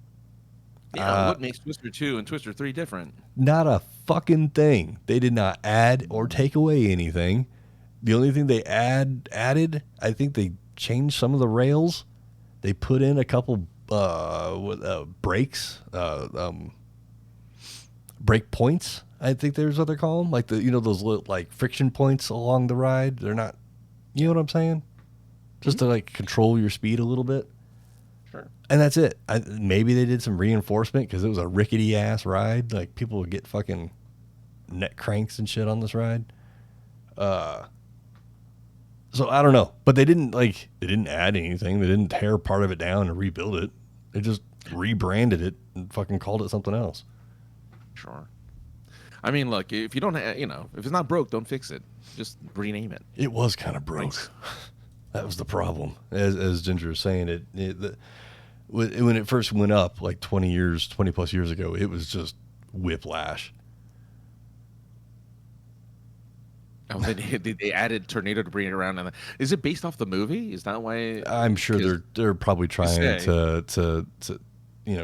Yeah, what makes Twister 2 and Twister 3 different? Not a fucking thing. They did not add or take away anything. The only thing they added, I think they changed some of the rails. They put in a couple brakes, brake points. I think there's what they call them, like those little, like friction points along the ride. They're not, you know what I'm saying? Just to like control your speed a little bit. Sure. And that's it. Maybe they did some reinforcement because it was a rickety ass ride. Like people would get fucking neck cranks and shit on this ride. So I don't know, but they didn't add anything. They didn't tear part of it down and rebuild it. They just rebranded it and fucking called it something else. Sure. I mean, look, if you don't, if it's not broke, don't fix it. Just rename it. It was kind of broke. Nice. That was the problem. As Ginger was saying, when it first went up like 20 plus years ago, it was just whiplash. Oh, they added Tornado to bring it around. And is it based off the movie? Is that why? I'm sure they're probably trying to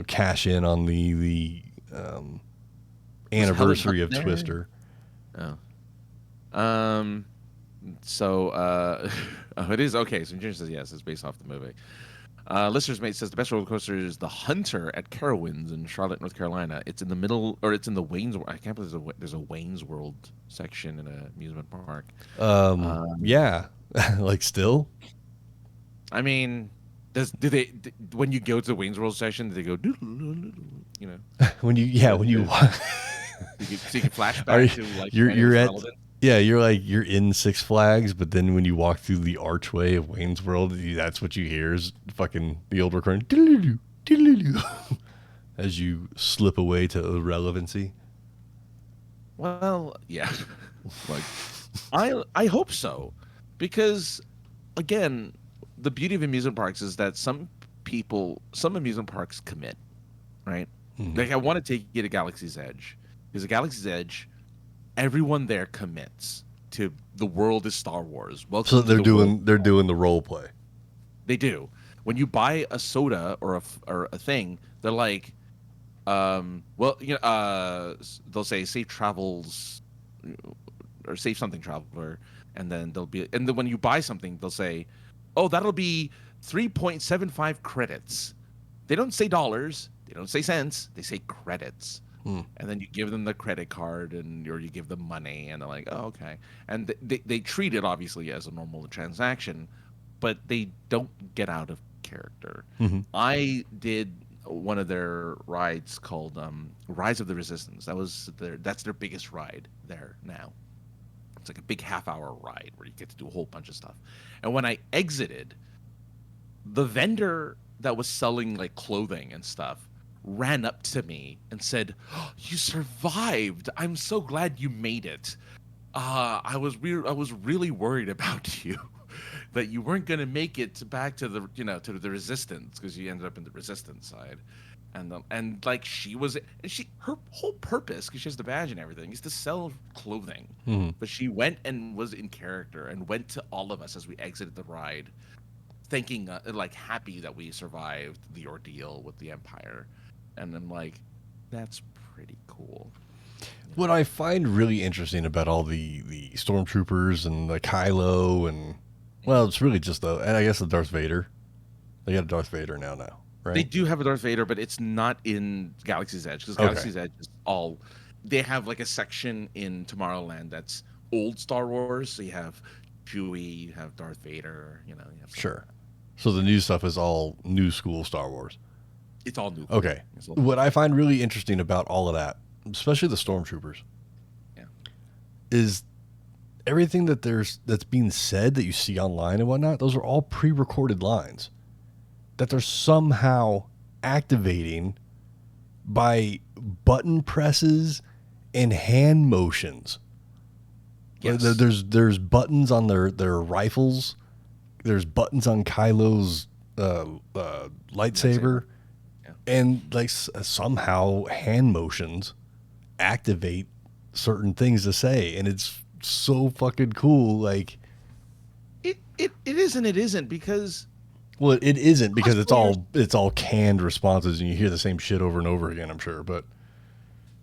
cash in on the anniversary of Twister. Oh. So it is okay. So Ginger says yes, it's based off the movie. Listener's Mate says the best roller coaster is the Hunter at Carowinds in Charlotte, North Carolina. It's in the middle, or it's in the Wayne's. I can't believe there's a Wayne's World section in an amusement park. Yeah, like still. I mean, when you go to the Wayne's World section, do they go, you know? when you so you can flash back to like you're at relevant. yeah you're in Six Flags, but then when you walk through the archway of Wayne's World, that's what you hear is fucking the old recording as you slip away to irrelevancy. Well, yeah, like I hope so, because again, the beauty of amusement parks is that some amusement parks commit, right? Mm-hmm. Like I want to take you to Galaxy's Edge, because at Galaxy's Edge, everyone there commits to the world is Star Wars. Welcome. So they're doing the role play. They do. When you buy a soda or a thing, they're like, well, you know, they'll say safe travels or safe something traveler, and then and then when you buy something, they'll say, oh, that'll be 3.75 credits. They don't say dollars, they don't say cents, they say credits. And then you give them the credit card, or you give them money, and they're like, oh, okay. And they treat it obviously as a normal transaction, but they don't get out of character. Mm-hmm. I did one of their rides called Rise of the Resistance. That's their biggest ride there now. It's like a big half-hour ride where you get to do a whole bunch of stuff. And when I exited, the vendor that was selling like clothing and stuff ran up to me and said, oh, "You survived. I'm so glad you made it. I was really worried about you." That you weren't going to make it back to the to the Resistance, because you ended up in the Resistance side, and like her whole purpose, because she has the badge and everything, is to sell clothing. Mm-hmm. But she went and was in character and went to all of us as we exited the ride, thanking like happy that we survived the ordeal with the Empire, and I'm like, that's pretty cool. What I find really interesting about all the stormtroopers and the Kylo and well, it's really just and I guess the Darth Vader. They got a Darth Vader now, right? They do have a Darth Vader, but it's not in Galaxy's Edge, because Galaxy's Edge is all. They have like a section in Tomorrowland that's old Star Wars. So you have Chewie, you have Darth Vader. You have sure. So the new stuff is all new school Star Wars. It's all new. Okay. What I find really interesting about all of that, especially the stormtroopers, is everything that's being said that you see online and whatnot, those are all pre-recorded lines that they're somehow activating by button presses and hand motions. Yes. There's buttons on their rifles. There's buttons on Kylo's lightsaber. Yeah. And like somehow hand motions activate certain things to say, and it's so fucking cool. Like it is and it isn't, because it isn't, because it's all canned responses and you hear the same shit over and over again, I'm sure. But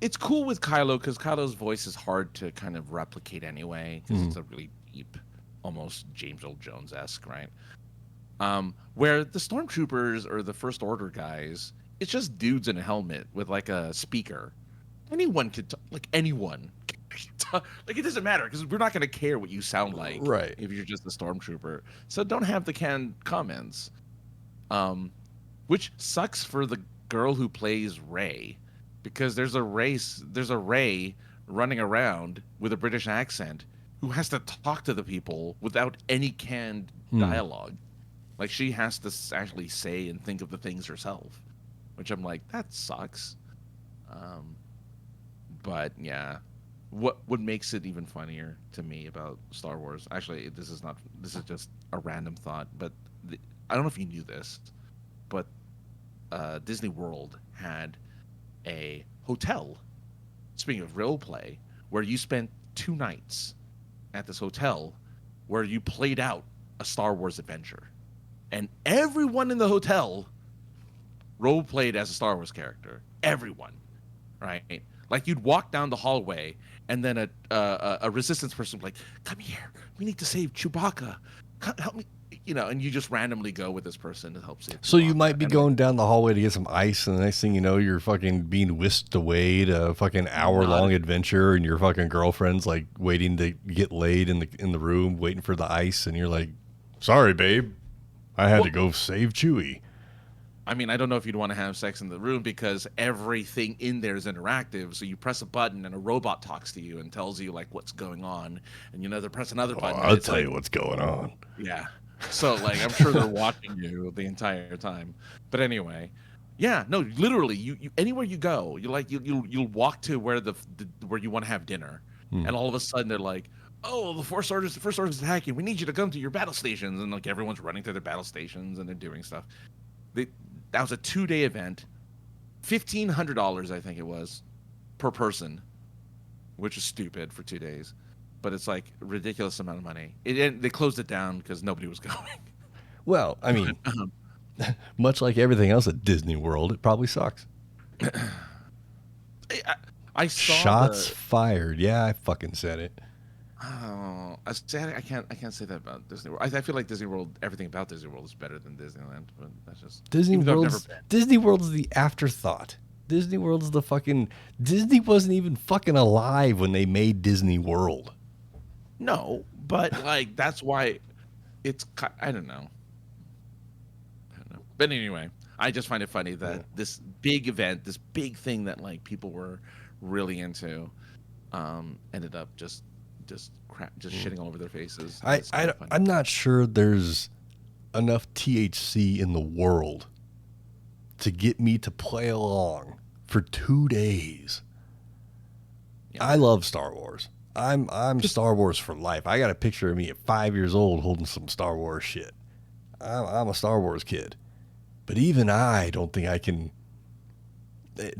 it's cool with Kylo, because Kylo's voice is hard to kind of replicate anyway, because it's a really deep, almost James Earl Jones-esque, right? Where the stormtroopers or the First Order guys, it's just dudes in a helmet with like a speaker. Anyone could talk, like anyone. Like it doesn't matter, because we're not going to care what you sound like, right, if you're just a stormtrooper. So don't have the canned comments. Which sucks for the girl who plays Rey, because there's a Rey running around with a British accent who has to talk to the people without any canned dialogue. Like she has to actually say and think of the things herself, which I'm like, that sucks. But yeah, what makes it even funnier to me about Star Wars? Actually, this is just a random thought, but I don't know if you knew this, but Disney World had a hotel. Speaking of role play, where you spent 2 nights at this hotel, where you played out a Star Wars adventure, and everyone in the hotel role played as a Star Wars character. Everyone, right? Like you'd walk down the hallway, and then a Resistance person would be like, "Come here, we need to save Chewbacca. Help me." and you just randomly go with this person to help save. So you might be going down the hallway to get some ice, and the next thing you know, you're fucking being whisked away to a fucking hour-long adventure, and your fucking girlfriend's like waiting to get laid in the room, waiting for the ice, and you're like, "Sorry, babe, I had to go save Chewie." I mean, I don't know if you'd want to have sex in the room because everything in there is interactive. So you press a button and a robot talks to you and tells you like what's going on, and they press another button. I'll tell you what's going on. Yeah. So like I'm sure they're watching you the entire time. But anyway, yeah, no, literally, you anywhere you go, you'll walk to where where you want to have dinner, and all of a sudden they're like, "Oh, the first order's attacking. We need you to come to your battle stations," and like everyone's running to their battle stations and they're doing stuff. That was a 2-day event, $1,500 I think it was per person, which is stupid for 2 days, but it's like a ridiculous amount of money. They closed it down because nobody was going. Well, I mean, much like everything else at Disney World, it probably sucks. I saw shots fired. Yeah, I fucking said it. Oh, I can't say that about Disney World. I feel like Disney World, everything about Disney World is better than Disneyland, but that's just Disney World's the afterthought. Disney World's the fucking Disney wasn't even fucking alive when they made Disney World. No, but like that's why it's I don't know. But anyway, I just find it funny that this big event, this big thing that like people were really into, ended up just shitting all over their faces. I'm not sure there's enough THC in the world to get me to play along for 2 days. Yeah. I love Star Wars. I'm Star Wars for life. I got a picture of me at 5 years old holding some Star Wars shit. I'm a Star Wars kid, but even I don't think I can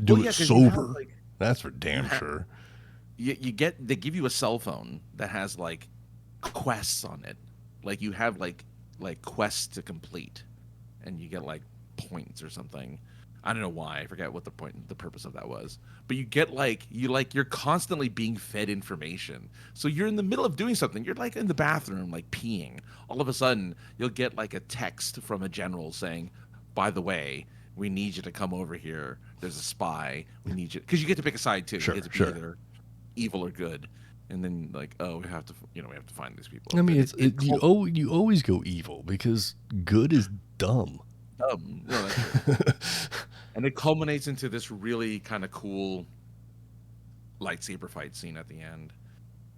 do it sober. That's for damn sure. They give you a cell phone that has like quests on it. Like you have like quests to complete, and you get like points or something. I don't know why. I forget what the purpose of that was. But you get you're constantly being fed information. So you're in the middle of doing something. You're like in the bathroom, like peeing. All of a sudden, you'll get like a text from a general saying, "By the way, we need you to come over here. There's a spy. We need you," because you get to pick a side too. Sure, you get to be either evil or good, and then like, oh, we have to find these people. I mean, you always go evil because good is dumb. No, and it culminates into this really kind of cool lightsaber fight scene at the end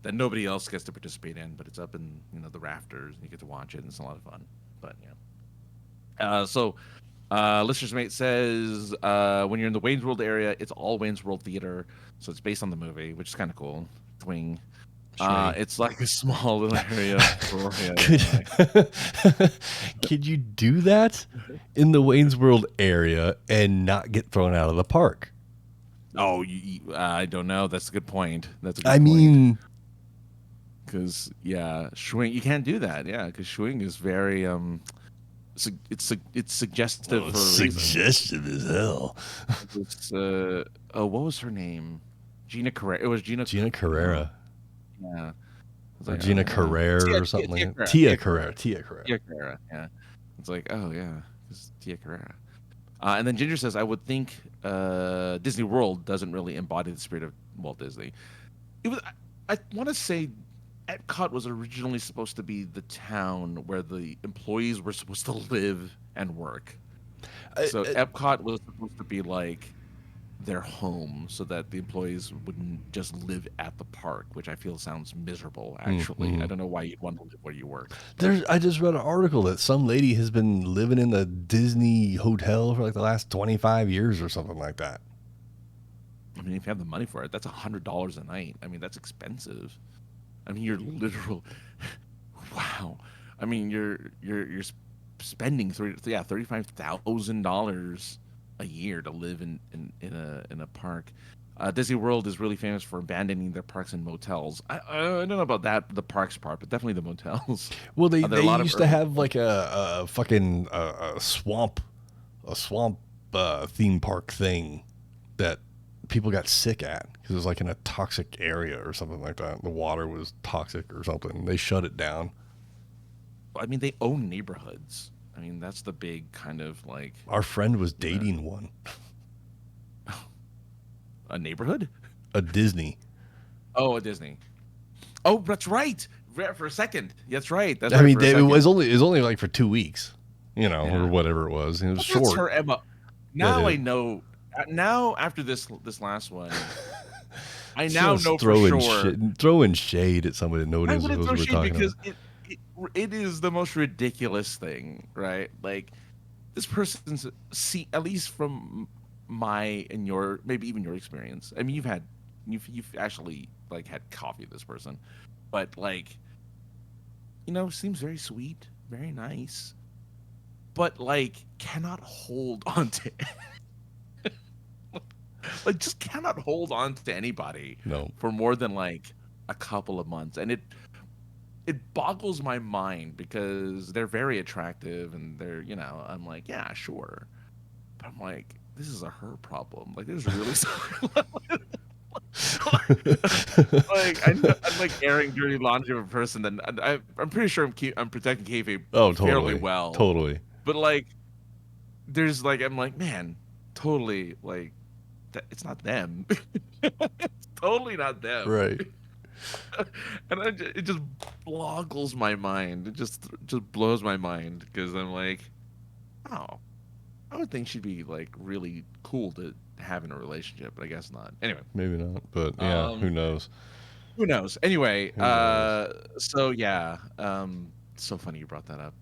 that nobody else gets to participate in, but it's up in the rafters and you get to watch it and it's a lot of fun. But Listener's Mate says when you're in the Wayne's World area, it's all Wayne's World theater, so it's based on the movie, which is kind of cool. Swing. It's like a small little area. Could you do that in the Wayne's World area and not get thrown out of the park? Oh, I don't know. That's a good point. Mean, because Swing, you can't do that. Yeah, because Swing is very it's suggestive. Well, it's suggestive as hell. It's what was her name? Gina Carrera. It was Gina Carrera. Yeah. Like, Gina Carrera or something like that. Tia Carrera. Yeah. It's like, oh yeah, it's Tia Carrera. And then Ginger says, I would think Disney World doesn't really embody the spirit of Walt Disney. I want to say Epcot was originally supposed to be the town where the employees were supposed to live and work. So Epcot was supposed to be like their home so that the employees wouldn't just live at the park, which I feel sounds miserable, actually. Mm-hmm. I don't know why you'd want to live where you work. I just read an article that some lady has been living in the Disney hotel for like the last 25 years or something like that. I mean, if you have the money for it, that's $100 a night. I mean, that's expensive. I mean, you're literal. Wow. I mean, you're spending $35,000 a year to live in a park. Disney World is really famous for abandoning their parks and motels. I don't know about that, the parks part, but definitely the motels. Well, they used to have like a fucking swamp theme park thing that people got sick at because it was like in a toxic area or something like that. The water was toxic or something. They shut it down. I mean, they own neighborhoods. I mean, that's the big kind of like Our friend was you know, dating one. a neighborhood. A Disney. Oh, a Disney. Oh, that's right. For a second, that's right. That's I right. mean, For a it second, was only like for 2 weeks, or yeah. whatever it was. It was But that's short. her Emma. That Now is I know. Now after this last one, I now just know for sure. throwing shade at somebody that nobody I knows wouldn't what throw we're shade talking about. because it is the most ridiculous thing, right? Like this person's see at least from my and your maybe even your experience. I mean, you've actually like had coffee with this person, but like seems very sweet, very nice, but like cannot hold on to like just cannot hold on to anybody No. for more than like a couple of months, and it boggles my mind because they're very attractive and they're I'm like, yeah, sure, but I'm like, this is a her problem. Like there's really I'm like airing dirty laundry of a person that I'm pretty sure I'm protecting kayfabe Oh, fairly totally. well, Totally. but like there's like I'm like, man, totally like it's not them. It's totally not them. Right. And it just boggles my mind. It just blows my mind because I'm like, oh, I would think she'd be like really cool to have in a relationship, but I guess not. Anyway, Maybe not, but yeah, um, who knows? who knows? Anyway, Who knows? so yeah, so funny you brought that up.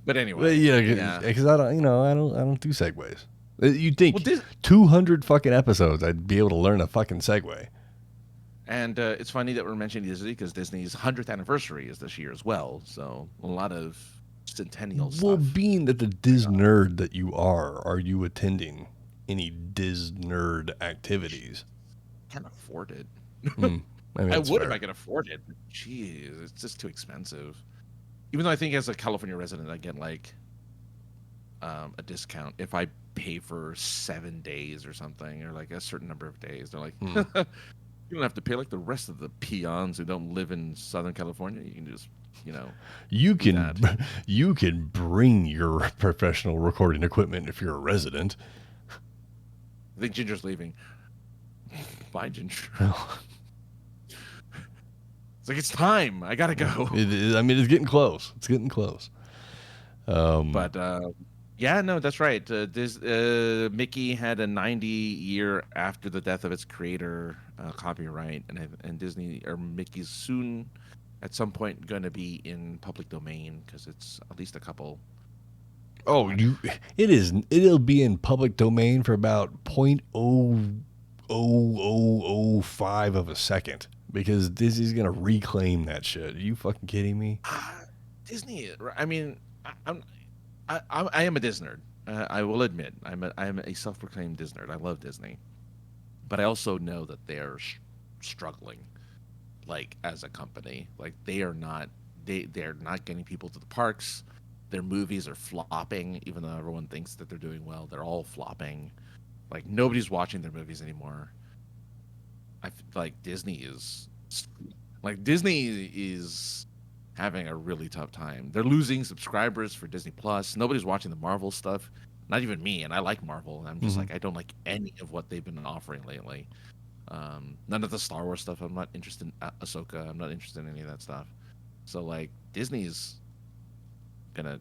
But Well, anyway, yeah, yeah. because I don't do segues. You'd Well, think 200 fucking episodes, I'd be able to learn a fucking segue. and it's funny that we're mentioning Disney because Disney's 100th anniversary is this year as well. So a lot of centennial Well, stuff. being that the Diz nerd that you are you attending any Diz nerd activities? Can't afford it. I mean, I that's would fair. if I could afford it. But jeez, it's just too expensive. Even though I think as a California resident, I get like a discount if I pay for 7 days or something, or like a certain number of days. They're like, you don't have to pay like the rest of the peons who don't live in Southern California. You can just, You do can that. you can bring your professional recording equipment if you're a resident. I think Ginger's leaving. Bye, Ginger. It's like it's time. I gotta go. I mean, it's getting close. It's getting close. But yeah, no, that's right. Mickey had a 90-year after the death of its creator copyright, and Disney or Mickey's soon, at some point, going to be in public domain because it's at least a couple. Oh, it'll be in public domain for about 0.00005 of a second because Disney's gonna reclaim that shit. Are you fucking kidding me? Disney. I mean, I am a Disney nerd. I will admit, I'm a self-proclaimed Disney nerd. I love Disney, but I also know that they're struggling, like as a company. Like they're not getting people to the parks. Their movies are flopping, even though everyone thinks that they're doing well. They're all flopping. Like nobody's watching their movies anymore. Like Disney is having a really tough time. They're losing subscribers for Disney Plus. Nobody's watching the Marvel stuff. Not even me, and I like Marvel. And I'm just like, I don't like any of what they've been offering lately. None of the Star Wars stuff. I'm not interested in Ahsoka. I'm not interested in any of that stuff. So like Disney's gonna,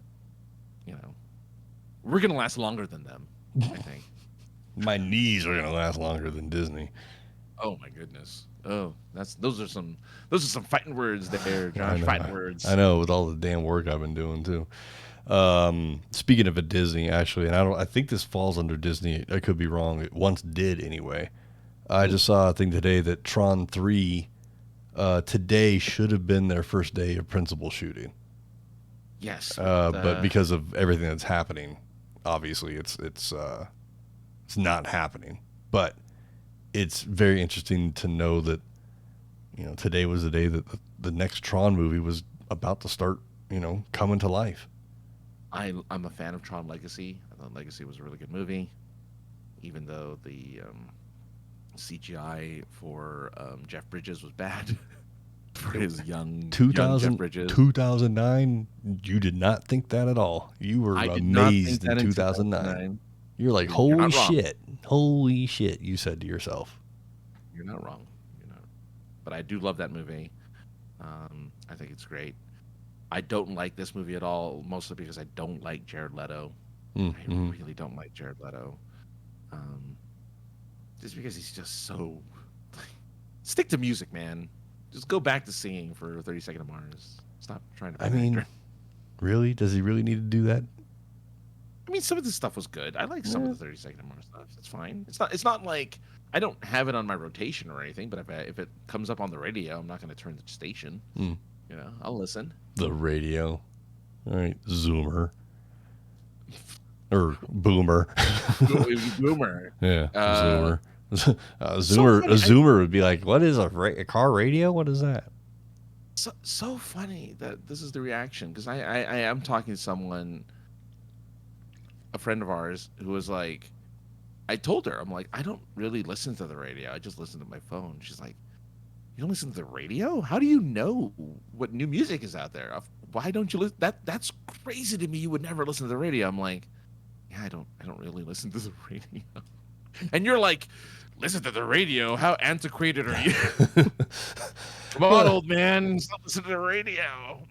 we're gonna last longer than them, I think. My knees are gonna last longer than Disney. Oh my goodness. Oh, those are some fighting words there, Josh. Fighting words. I know, with all the damn work I've been doing too. Speaking of a Disney, actually, and I think this falls under Disney. I could be wrong. It once did anyway. I just saw a thing today that Tron 3 today should have been their first day of principal shooting. Yes, but because of everything that's happening, obviously it's not happening. But it's very interesting to know that today was the day that the next Tron movie was about to start coming to life. I'm a fan of Tron Legacy. I thought Legacy was a really good movie, even though the CGI for Jeff Bridges was bad. for his young 2000, Jeff Bridges. 2009, you did not think that at all. You were I did not think amazed in that 2009. You're like, You're not wrong. holy shit, you said to yourself. You're not wrong. You're not. But I do love that movie. I think it's great. I don't like this movie at all, mostly because I don't like Jared Leto. I really don't like Jared Leto. Just because he's just so... Stick to music, man. Just go back to singing for 30 Seconds to Mars. Stop trying to... I mean, really? Does he really need to do that? I mean, some of this stuff was good. I like some of the 30 Seconds to Mars stuff. It's fine. It's not like... I don't have it on my rotation or anything, but if it comes up on the radio, I'm not going to turn the station. You know, I'll listen. The radio. All right, Zoomer. Or Boomer. Boomer. Yeah, Zoomer. Zoomer would be like, what is a car radio? What is that? So funny that this is the reaction, because I am talking to someone, a friend of ours, who was like, I told her, I'm like, I don't really listen to the radio. I just listen to my phone. She's like, you don't listen to the radio? How do you know what new music is out there? Why don't you listen? That's crazy to me. You would never listen to the radio. I'm like, yeah, I don't really listen to the radio. And you're like, listen to the radio? How antiquated are you? Come on, old man. Stop listening to the radio.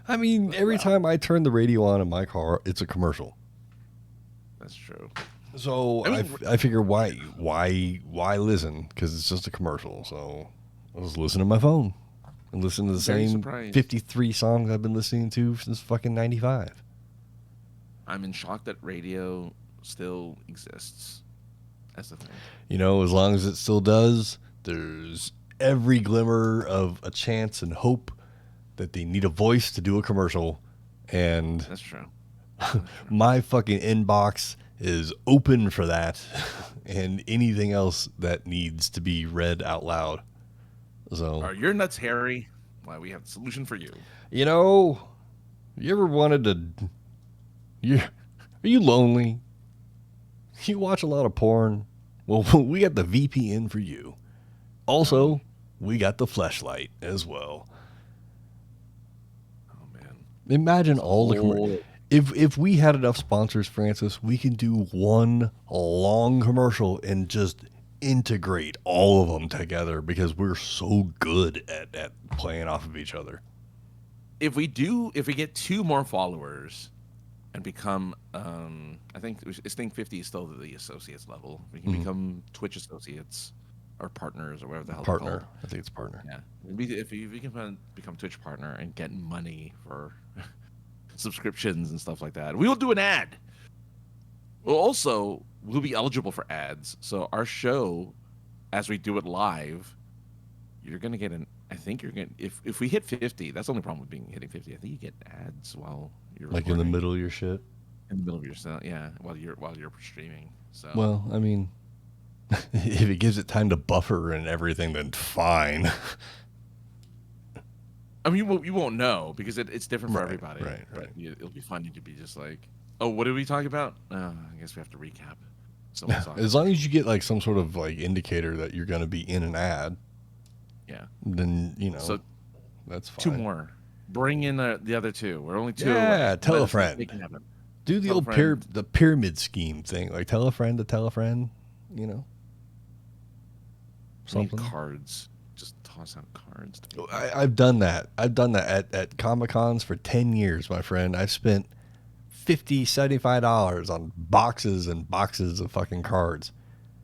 I mean, every time I turn the radio on in my car, it's a commercial. That's true. So I figure why listen? Because it's just a commercial. So I'll just listen to my phone and listen to the same 53 songs I've been listening to since fucking 95. I'm in shock that radio still exists. That's the thing. You know, as long as it still does, there's every glimmer of a chance and hope that they need a voice to do a commercial. And that's true. My fucking inbox is open for that and anything else that needs to be read out loud. So, are your nuts hairy? Why, we have a solution for you. You know, you ever wanted to... are you lonely? You watch a lot of porn? Well, we got the VPN for you. Also, we got the fleshlight as well. Oh, man. Imagine all the... If we had enough sponsors, Francis, we can do one long commercial and just integrate all of them together because we're so good at playing off of each other. If we get 2 more followers and become, I think 50 is still the associates level. We can become Twitch associates or partners or whatever the hell they're called. I think it's partner. Yeah. If we can become Twitch partner and get money for subscriptions and stuff like that, we will do an ad. We'll be eligible for ads. So our show, as we do it live, you're gonna get if we hit 50, that's the only problem with hitting 50. I think you get ads while you're in the middle of your shit. In the middle of your stuff, yeah, while you're streaming. So well, I mean, if it gives it time to buffer and everything, then fine. I mean, you won't know because it's different for everybody. Right. But it'll be funny to be just like, oh, what did we talk about? I guess we have to recap. As long as you get like some sort of like indicator that you're going to be in an ad. Yeah. Then, so that's fine. 2 more. Bring in the other 2. We're only 2. Yeah, tell a friend. Do the old the pyramid scheme thing. Like tell a friend to tell a friend, Something. Cards. Just toss out cards. I've done that. I've done that at Comic-Cons for 10 years, my friend. I've spent $50, $75 on boxes and boxes of fucking cards.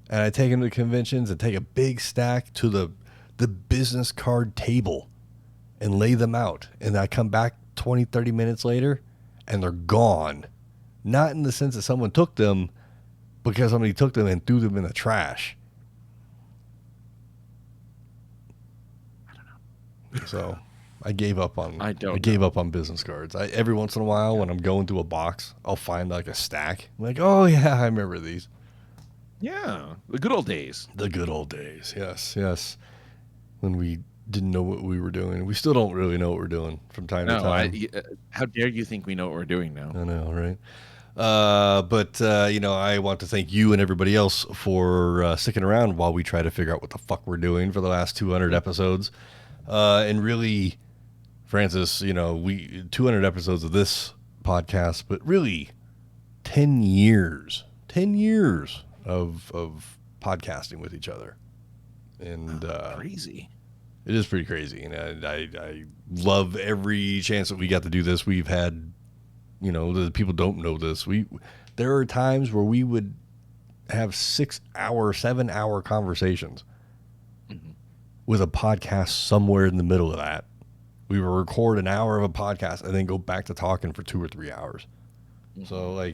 And I take them to conventions and take a big stack to the business card table and lay them out. And I come back 20, 30 minutes later and they're gone. Not in the sense that someone took them, because somebody took them and threw them in the trash. So I gave up on business cards. Every once in a while when I'm going through a box, I'll find like a stack. I'm like, oh yeah, I remember these. Yeah, the good old days. The good old days. Yes. When we didn't know what we were doing. We still don't really know what we're doing from time to time. How dare you think we know what we're doing now? I know, right? But I want to thank you and everybody else for sticking around while we try to figure out what the fuck we're doing for the last 200 episodes. And really, Francis, we 200 episodes of this podcast, but really 10 years of podcasting with each other. And crazy. It is pretty crazy. And I love every chance that we got to do this. We've had, the people don't know this. There are times where we would have 6-hour, 7-hour conversations with a podcast somewhere in the middle of that. We would record an hour of a podcast and then go back to talking for 2 or 3 hours. So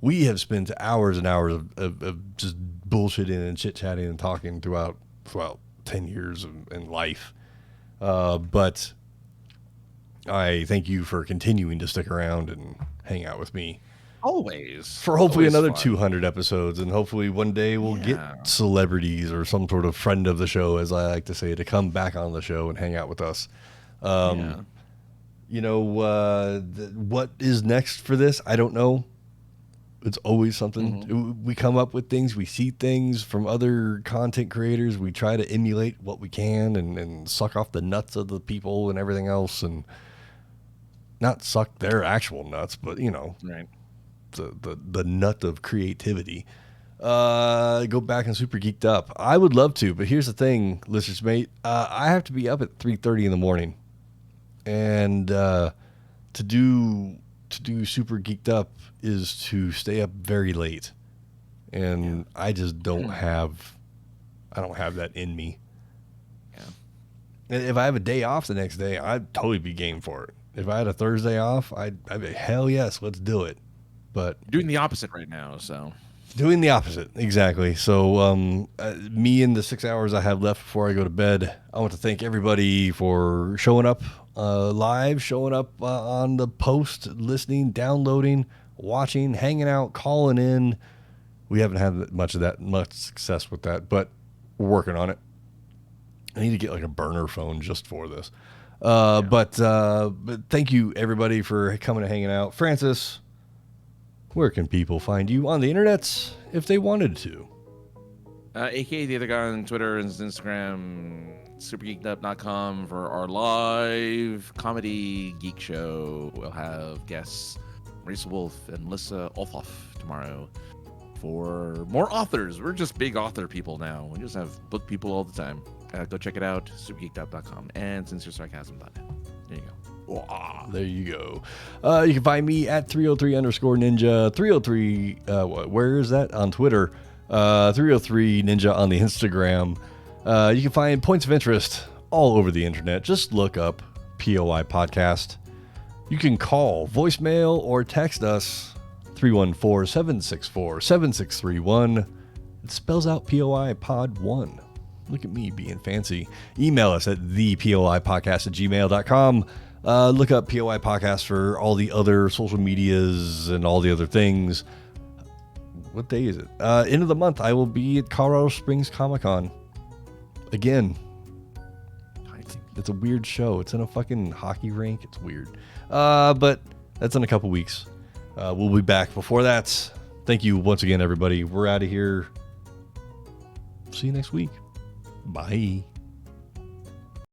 we have spent hours and hours of just bullshitting and chit-chatting and talking throughout 10 years in life. But I thank you for continuing to stick around and hang out with me. Always. For hopefully Always another fun. 200 episodes, and hopefully one day we'll get celebrities or some sort of friend of the show, as I like to say, to come back on the show and hang out with us. What is next for this? I don't know. It's always something. We come up with things. We see things from other content creators. We try to emulate what we can and suck off the nuts of the people and everything else, and not suck their actual nuts, but Right. the nut of creativity. Go back and super geeked up. I would love to, but here's the thing, listeners, mate. I have to be up at 3:30 in the morning, and to do super geeked up is to stay up very late, and I just don't have that in me. Yeah. And if I have a day off the next day, I'd totally be game for it. If I had a Thursday off, I'd be, hell yes, let's do it. But You're doing the opposite right now, so. doing the opposite, exactly. So me and the 6 hours I have left before I go to bed, I want to thank everybody for showing up live, showing up on the post, listening, downloading, watching, hanging out, calling in. We haven't had much success with that, but we're working on it. I need to get like a burner phone just for this. But thank you everybody for coming and hanging out. Francis, where can people find you on the internet if they wanted to? AKA the other guy on Twitter and Instagram, supergeekedup.com for our live comedy geek show. We'll have guests Marisa Wolf and Melissa Olfoff tomorrow for more authors. We're just big author people now. We just have book people all the time. Go check it out, supergeekedup.com and sinceresarcasm.net. There you go. There you go. You can find me at 303_ninja, 303, where is that? On Twitter, 303 ninja on the Instagram. You can find Points of Interest all over the internet. Just look up POI Podcast. You can call, voicemail, or text us 314-764-7631. It spells out POI Pod 1. Look at me being fancy. Email us at thepoipodcast@gmail.com. Look up POI Podcast for all the other social medias and all the other things. What day is it? End of the month, I will be at Colorado Springs Comic-Con. Again. It's a weird show. It's in a fucking hockey rink. It's weird. But that's in a couple weeks. We'll be back before that. Thank you once again, everybody. We're out of here. See you next week. Bye.